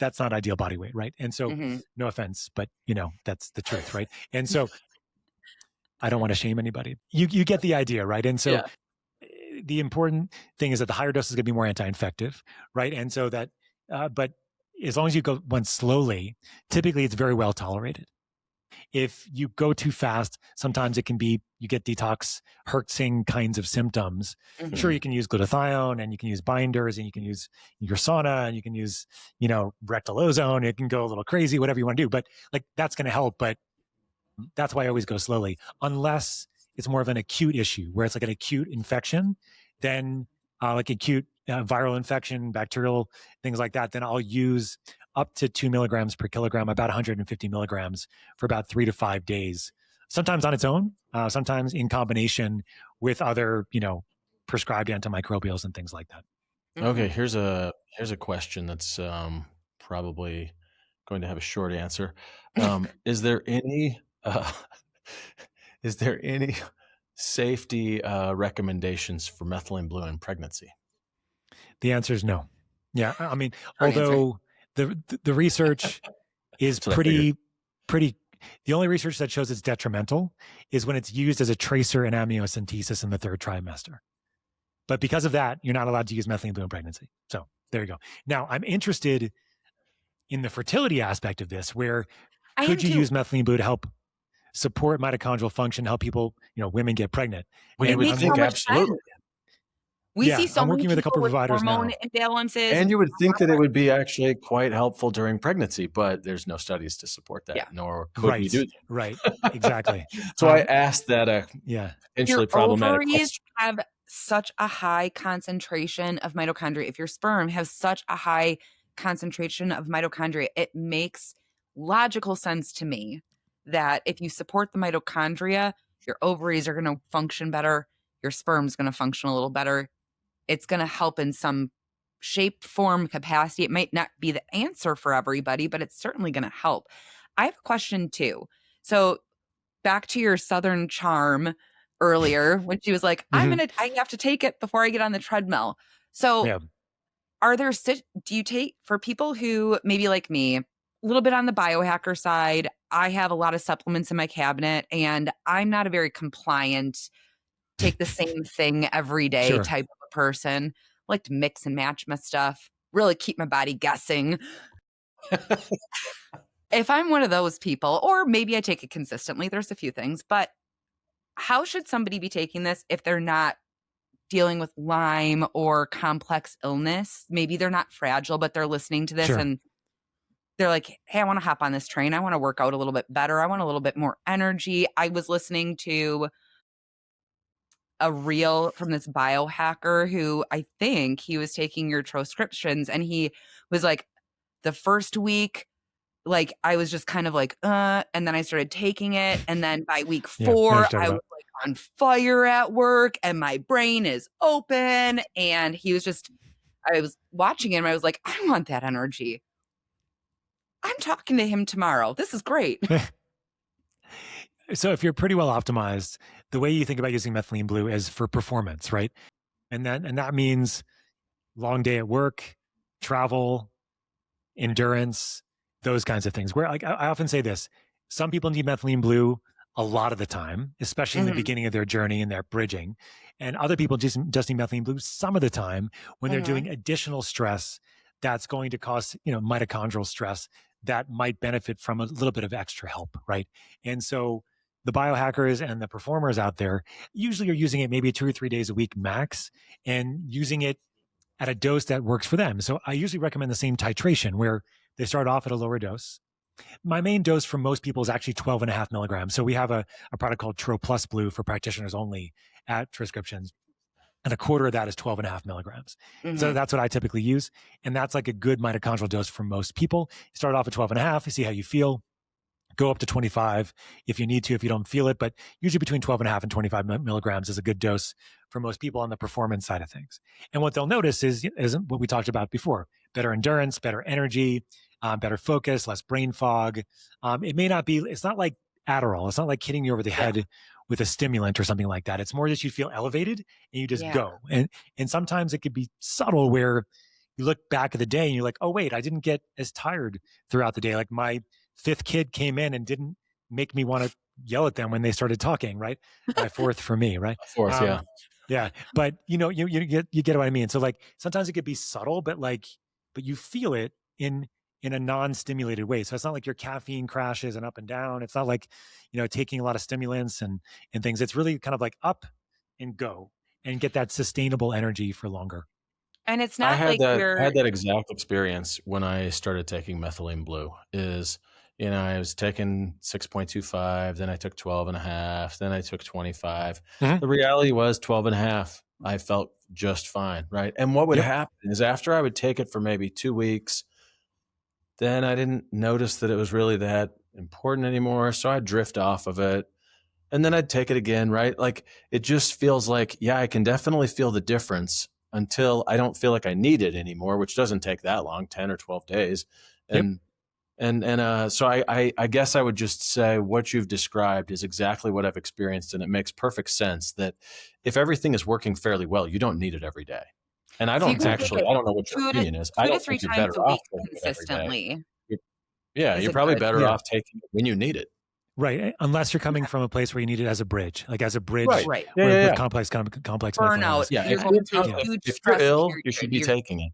that's not ideal body weight. Right. And so no offense, but that's the truth. Right. And so I don't want to shame anybody. You get the idea. Right. And so the important thing is that the higher dose is going to be more anti-infective. Right. And so that, but as long as you go one slowly, typically it's very well tolerated. If you go too fast, sometimes it can be, you get detox herxing kinds of symptoms. Sure, you can use glutathione and you can use binders and you can use your sauna and you can use, rectal ozone. It can go a little crazy, whatever you want to do. But like that's going to help. But that's why I always go slowly, unless it's more of an acute issue where it's like an acute infection, then like acute viral infection, bacterial, things like that, then I'll use up to 2 milligrams per kilogram, about 150 milligrams for about 3 to 5 days, sometimes on its own, sometimes in combination with other, prescribed antimicrobials and things like that. Okay. Here's a question that's probably going to have a short answer. Is there any safety recommendations for methylene blue in pregnancy? The answer is no. Yeah. I mean, although the research is pretty, the only research that shows it's detrimental is when it's used as a tracer in amniocentesis in the 3rd trimester. But because of that, you're not allowed to use methylene blue in pregnancy. So there you go. Now I'm interested in the fertility aspect of this, where could you use methylene blue to help support mitochondrial function, help people, women get pregnant? We would think absolutely. We see so I'm many working with a couple people with providers hormone now. imbalances. And you would think that it would be actually quite helpful during pregnancy, but there's no studies to support that, nor could we do that. Right, exactly. So I asked that potentially problematic question. Ovaries have such a high concentration of mitochondria. If your sperm has such a high concentration of mitochondria, it makes logical sense to me that if you support the mitochondria, your ovaries are going to function better, your sperm's going to function a little better. It's going to help in some shape, form, capacity. It might not be the answer for everybody, but it's certainly going to help. I have a question too. So back to your Southern charm earlier, when she was like, I have to take it before I get on the treadmill. So do you take, for people who maybe like me, a little bit on the biohacker side, I have a lot of supplements in my cabinet and I'm not a very compliant, take the same thing every day type of a person. I like to mix and match my stuff, really keep my body guessing. If I'm one of those people, or maybe I take it consistently, there's a few things, but how should somebody be taking this if they're not dealing with Lyme or complex illness? Maybe they're not fragile, but they're listening to this and they're like, hey, I want to hop on this train. I want to work out a little bit better. I want a little bit more energy. I was listening to a reel from this biohacker who I think he was taking your transcriptions, and he was like, the first week, like I was just kind of like, and then I started taking it. And then by week 4, I was like on fire at work and my brain is open. And he was just, I was watching him. I was like, I want that energy. I'm talking to him tomorrow. This is great. So if you're pretty well optimized, the way you think about using methylene blue is for performance, right? And that means long day at work, travel, endurance, those kinds of things. Where like I often say this, some people need methylene blue a lot of the time, especially in the beginning of their journey and their bridging. And other people just need methylene blue some of the time when they're doing additional stress that's going to cause, mitochondrial stress that might benefit from a little bit of extra help, right? And so the biohackers and the performers out there usually are using it maybe 2 or 3 days a week max, and using it at a dose that works for them. So I usually recommend the same titration where they start off at a lower dose. My main dose for most people is actually 12.5 milligrams. So we have a product called Tro Plus Blue for practitioners only at Prescriptions. And a quarter of that is 12.5 milligrams. So that's what I typically use. And that's like a good mitochondrial dose for most people. You start off at 12.5, you see how you feel. Go up to 25 if you need to, if you don't feel it. But usually between 12.5 and 25 milligrams is a good dose for most people on the performance side of things. And what they'll notice is what we talked about before: better endurance, better energy, better focus, less brain fog. It's not like Adderall. It's not like hitting you over the head with a stimulant or something like that. It's more that you feel elevated and you just go. And sometimes it could be subtle where you look back at the day and you're like, oh, wait, I didn't get as tired throughout the day. Like my 5th kid came in and didn't make me want to yell at them when they started talking, right? My 4th for me, right? 4th, yeah. Yeah. But you get what I mean. So like sometimes it could be subtle, but you feel it in a non-stimulated way. So it's not like your caffeine crashes and up and down. It's not like, taking a lot of stimulants and things. It's really kind of like up and go and get that sustainable energy for longer. And it's not I had that exact experience when I started taking methylene blue. I was taking 6.25, then I took 12.5, then I took 25. The reality was 12.5. I felt just fine, right? And what would happen is after I would take it for maybe 2 weeks, then I didn't notice that it was really that important anymore. So I'd drift off of it. And then I'd take it again, right? Like it just feels like, I can definitely feel the difference until I don't feel like I need it anymore, which doesn't take that long, 10 or 12 days. And so I guess I would just say what you've described is exactly what I've experienced. And it makes perfect sense that if everything is working fairly well, you don't need it every day. And I don't know what your opinion is. I don't think you're better off consistently. You're probably better off taking it when you need it. Right. Unless you're coming from a place where you need it as a bridge, right. With complex burnout. Yeah. If you're ill, you should be taking it.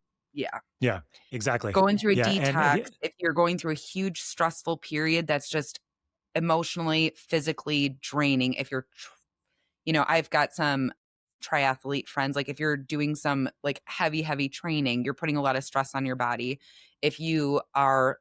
Yeah, exactly. Going through a detox, if you're going through a huge stressful period that's just emotionally, physically draining. If you're, I've got some triathlete friends, like if you're doing some like heavy training, you're putting a lot of stress on your body. If you are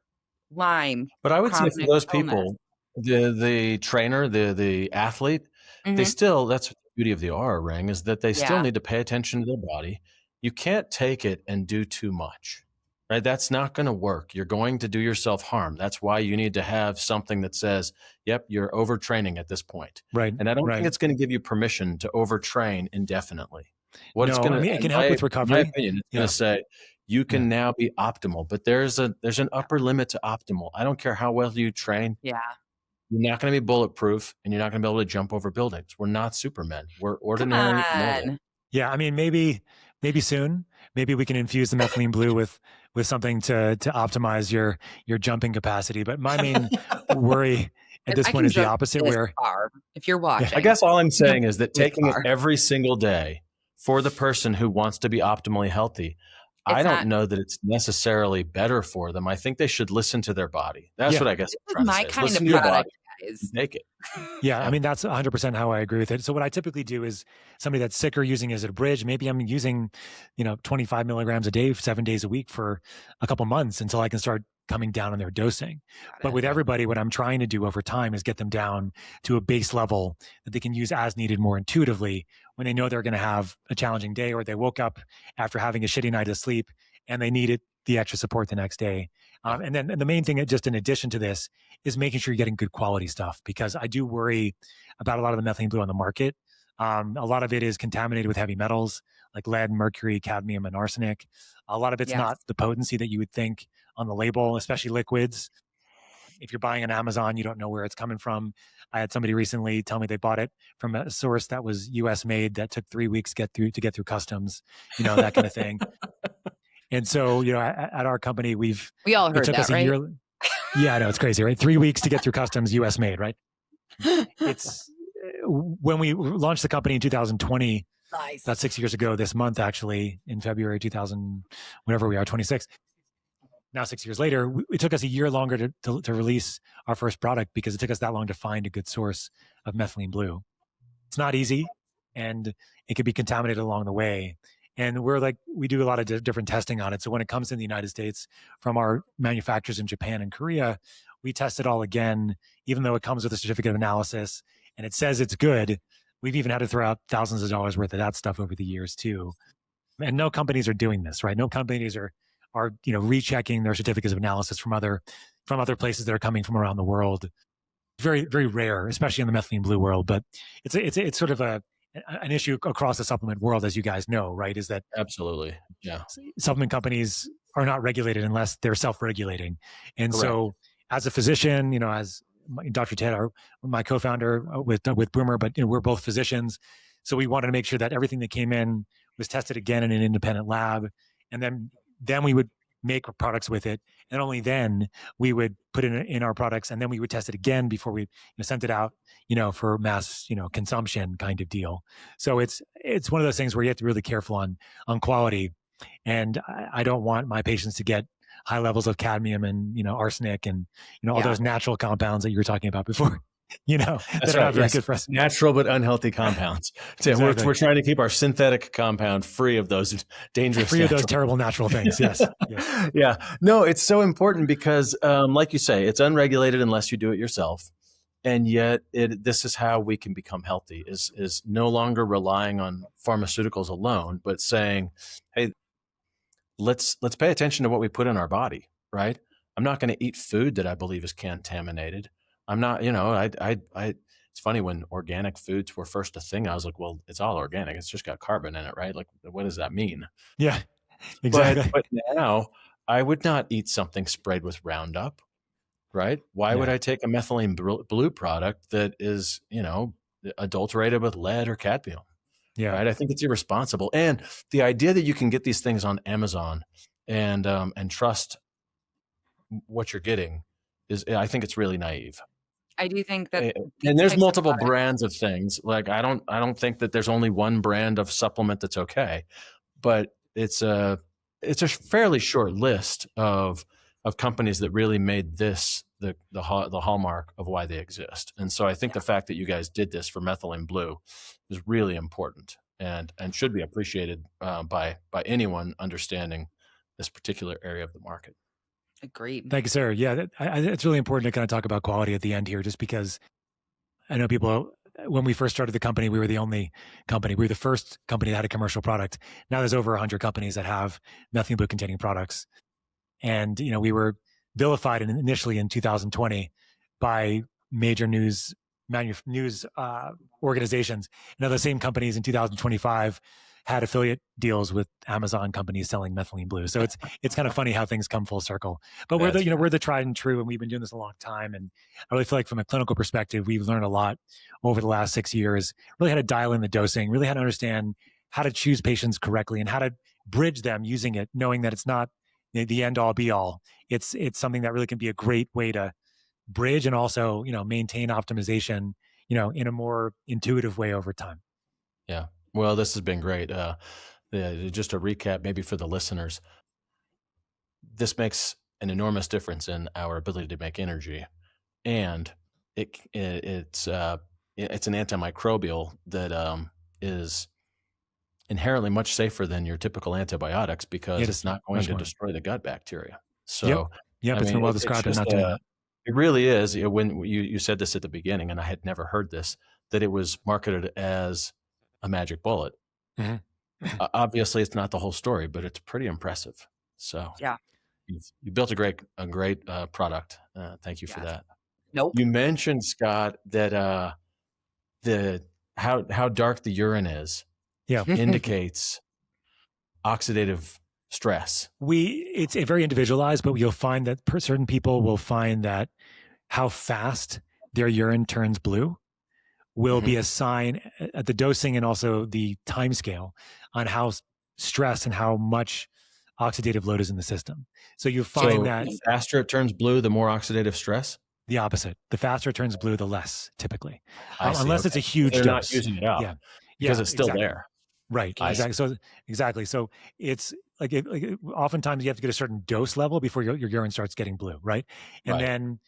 Lyme. But I would say for those people, the trainer, the athlete, they still, that's the beauty of the Aura ring, is that they still need to pay attention to their body. You can't take it and do too much, right? That's not going to work. You're going to do yourself harm. That's why you need to have something that says, yep, you're overtraining at this point. Right. And I don't think it's going to give you permission to overtrain indefinitely. It can help with recovery. In my opinion, it's going to say, you can now be optimal, but there's an upper limit to optimal. I don't care how well you train. Yeah. You're not going to be bulletproof, and you're not going to be able to jump over buildings. We're not Supermen. We're ordinary mortals. Yeah, I mean, maybe soon. Maybe we can infuse the methylene blue with something to optimize your jumping capacity. But my main worry at this point is the opposite. Where if you're watching, I guess all I'm saying is that taking it every single day for the person who wants to be optimally healthy, I don't know that it's necessarily better for them. I think they should listen to their body. That's what I guess I'm trying to say. Listen to your body. Make it. Yeah, I mean, that's 100% how I agree with it. So what I typically do is somebody that's sicker using it as a bridge, maybe I'm using, 25 milligrams a day, 7 days a week for a couple months until I can start coming down on their dosing. But with everybody, what I'm trying to do over time is get them down to a base level that they can use as needed more intuitively when they know they're going to have a challenging day, or they woke up after having a shitty night of sleep and they needed the extra support the next day. Yeah. And then the main thing, just in addition to this, is making sure you're getting good quality stuff, because I do worry about a lot of the methylene blue on the market. A lot of it is contaminated with heavy metals like lead, mercury, cadmium, and arsenic. A lot of it's not the potency that you would think on the label, especially liquids. If you're buying on Amazon, you don't know where it's coming from. I had somebody recently tell me they bought it from a source that was US made, that took 3 weeks to get through customs, that kind of thing. And so, at our company, we all heard that, right? Yeah, I know, it's crazy, right? 3 weeks to get through customs, US made, right? It's when we launched the company in 2020, nice. That's 6 years ago this month, actually, in February 2000, whenever we are, 26. Now, 6 years later, it took us a year longer to release our first product, because it took us that long to find a good source of methylene blue. It's not easy, and it could be contaminated along the way. And we do a lot of different testing on it. So when it comes in the United States from our manufacturers in Japan and Korea, we test it all again, even though it comes with a certificate of analysis and it says it's good. We've even had to throw out thousands of dollars worth of that stuff over the years too. And no companies are doing this, right? No companies are rechecking their certificates of analysis from other places that are coming from around the world. Very, very rare, especially in the methylene blue world. But it's sort of an issue across the supplement world, as you guys know, right? Is that absolutely, yeah, supplement companies are not regulated unless they're self-regulating. And correct. So, as a physician, as Dr. Ted, my co-founder with Boomer, but we're both physicians, so we wanted to make sure that everything that came in was tested again in an independent lab, and then we would make products with it, and only then we would put it in our products, and then we would test it again before we sent it out, for mass, consumption kind of deal. So it's one of those things where you have to be really careful on quality, and I don't want my patients to get high levels of cadmium and arsenic and all those natural compounds that you were talking about before. That are not very good for us. Natural but unhealthy compounds. So exactly. We're trying to keep our synthetic compound free of those dangerous, of those terrible natural things. Yes. Yeah. No, it's so important because, like you say, it's unregulated unless you do it yourself, and yet this is how we can become healthy. Is no longer relying on pharmaceuticals alone, but saying, hey, let's pay attention to what we put in our body. Right? I'm not going to eat food that I believe is contaminated. I'm not, it's funny, when organic foods were first a thing, I was like, well, it's all organic. It's just got carbon in it, right? Like, what does that mean? Yeah, exactly. But now I would not eat something sprayed with Roundup, right? Why would I take a methylene blue product that is, adulterated with lead or cadmium? Yeah. Right. I think it's irresponsible. And the idea that you can get these things on Amazon and trust what you're getting I think it's really naive. I do think that, and there's multiple brands of things. Like, I don't think that there's only one brand of supplement that's okay, but it's a fairly short list of companies that really made this the hallmark of why they exist. And so I think the fact that you guys did this for methylene blue is really important and should be appreciated by anyone understanding this particular area of the market. Agreed. Thank you, sir. Yeah, it's really important to kind of talk about quality at the end here, just because I know people, when we first started the company, we were the only company. We were the first company that had a commercial product. Now there's over 100 companies that have methylene blue containing products. And, we were vilified initially in 2020 by major news organizations. Now the same companies in 2025 had affiliate deals with Amazon companies selling methylene blue. So it's kind of funny how things come full circle. But we're the tried and true, and we've been doing this a long time. And I really feel like from a clinical perspective, we've learned a lot over the last 6 years, really how to dial in the dosing, really how to understand how to choose patients correctly and how to bridge them using it, knowing that it's not the end all be all. It's something that really can be a great way to bridge and also, maintain optimization, in a more intuitive way over time. Yeah. Well, this has been great. Just a recap, maybe for the listeners, this makes an enormous difference in our ability to make energy, and it's an antimicrobial that is inherently much safer than your typical antibiotics because it's not going to destroy the gut bacteria. So, it's been well described. It really is. When you said this at the beginning, and I had never heard this, that it was marketed as a magic bullet. Mm-hmm. Obviously, it's not the whole story, but it's pretty impressive. So Yeah. you built a great product. Thank you for that. Nope. You mentioned, Scott, that how dark the urine is indicates oxidative stress. It's very individualized, but you'll find that certain people will find that how fast their urine turns blue will be a sign at the dosing and also the time scale on how stress and how much oxidative load is in the system. So you find that the faster it turns blue, the more oxidative stress? The opposite. The faster it turns blue, the less typically. Unless it's a huge dose. They're not using it up because it's still there. Right. Exactly. So it's like oftentimes you have to get a certain dose level before your urine starts getting blue, right? And then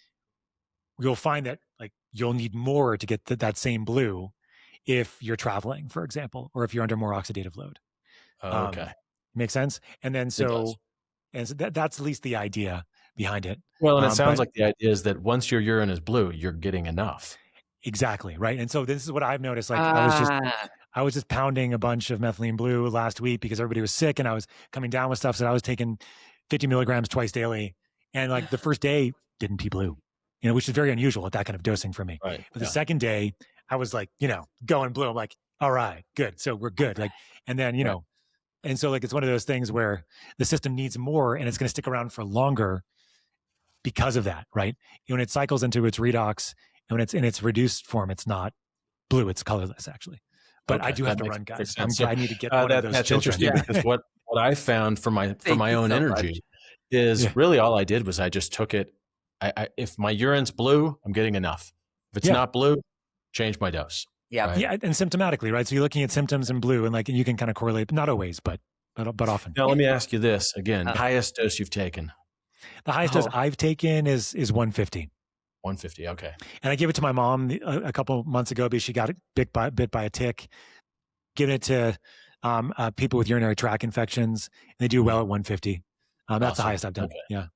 you'll find that like you'll need more to get that same blue if you're traveling, for example, or if you're under more oxidative load. Okay. Makes sense? And then so that's at least the idea behind it. Well, and it sounds like the idea is that once your urine is blue, you're getting enough. Exactly. Right. And so this is what I've noticed. Like I was just pounding a bunch of methylene blue last week because everybody was sick and I was coming down with stuff. So I was taking 50 milligrams twice daily. And like the first day didn't pee blue, which is very unusual at that kind of dosing for me. Right. But the second day I was like, going blue. I'm like, all right, good. So we're good. Like, and then, and so like, it's one of those things where the system needs more and it's going to stick around for longer because of that. Right. When it cycles into its redox and when it's in its reduced form, it's not blue, it's colorless actually. But I do have to run, guys. I need to get one of those that's children. Interesting because what I found for my own energy is really all I did was I just took it. If my urine's blue, I'm getting enough. If it's not blue, change my dose. Yeah. Right? Yeah. And symptomatically, right? So you're looking at symptoms in blue and you can kind of correlate, but not always, but often. Now, let me ask you this again. Highest dose you've taken? The highest dose I've taken is 150. 150. Okay. And I gave it to my mom a couple months ago because she got bit by a tick. Giving it to people with urinary tract infections, and they do well at 150. That's the highest I've done. Okay. Yeah.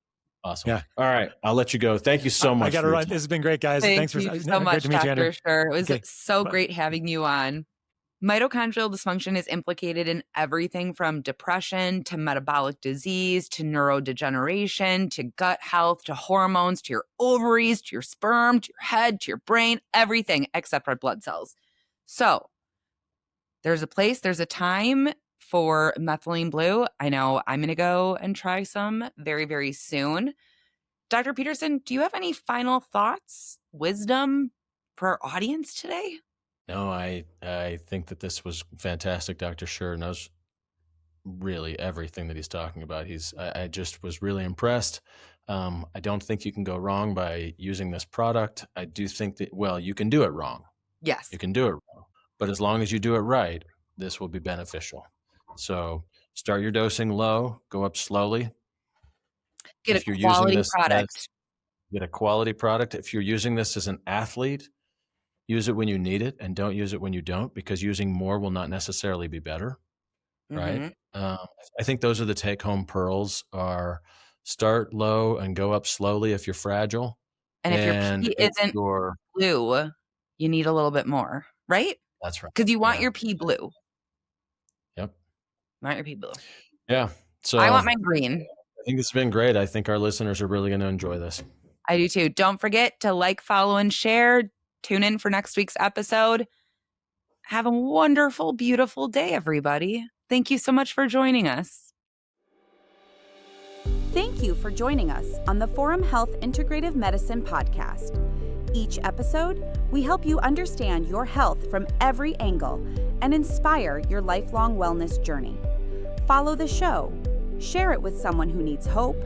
Awesome. Yeah. All right. I'll let you go. Thank you so much. I got to run. This has been great, guys. Thanks you so much, Dr. Sherr. It was so great having you on. Mitochondrial dysfunction is implicated in everything from depression to metabolic disease to neurodegeneration to gut health to hormones to your ovaries to your sperm to your head to your brain, everything except red blood cells. So there's a place, there's a time for methylene blue. I know I'm going to go and try some very, very soon. Dr. Peterson, do you have any final thoughts, wisdom for our audience today? No, I think that this was fantastic. Dr. Sherr knows really everything that he's talking about. I just was really impressed. I don't think you can go wrong by using this product. I do think that, you can do it wrong. Yes. You can do it wrong. But as long as you do it right, this will be beneficial. So start your dosing low, go up slowly. Get a quality product. Get a quality product. If you're using this as an athlete, use it when you need it and don't use it when you don't, because using more will not necessarily be better, right? I think those are the take-home pearls are start low and go up slowly if you're fragile. And if your pee isn't blue, you need a little bit more, right? That's right. Because you want your pee blue. Yep. Want your pee blue. Yeah. So I want my green. I think it's been great. I think our listeners are really going to enjoy this. I do too. Don't forget to like, follow, and share. Tune in for next week's episode. Have a wonderful, beautiful day, everybody. Thank you so much for joining us. Thank you for joining us on the Forum Health Integrative Medicine podcast. Each episode, we help you understand your health from every angle and inspire your lifelong wellness journey. Follow the show, share it with someone who needs hope,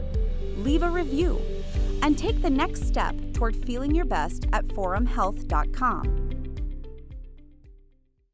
leave a review, and take the next step toward feeling your best at forumhealth.com.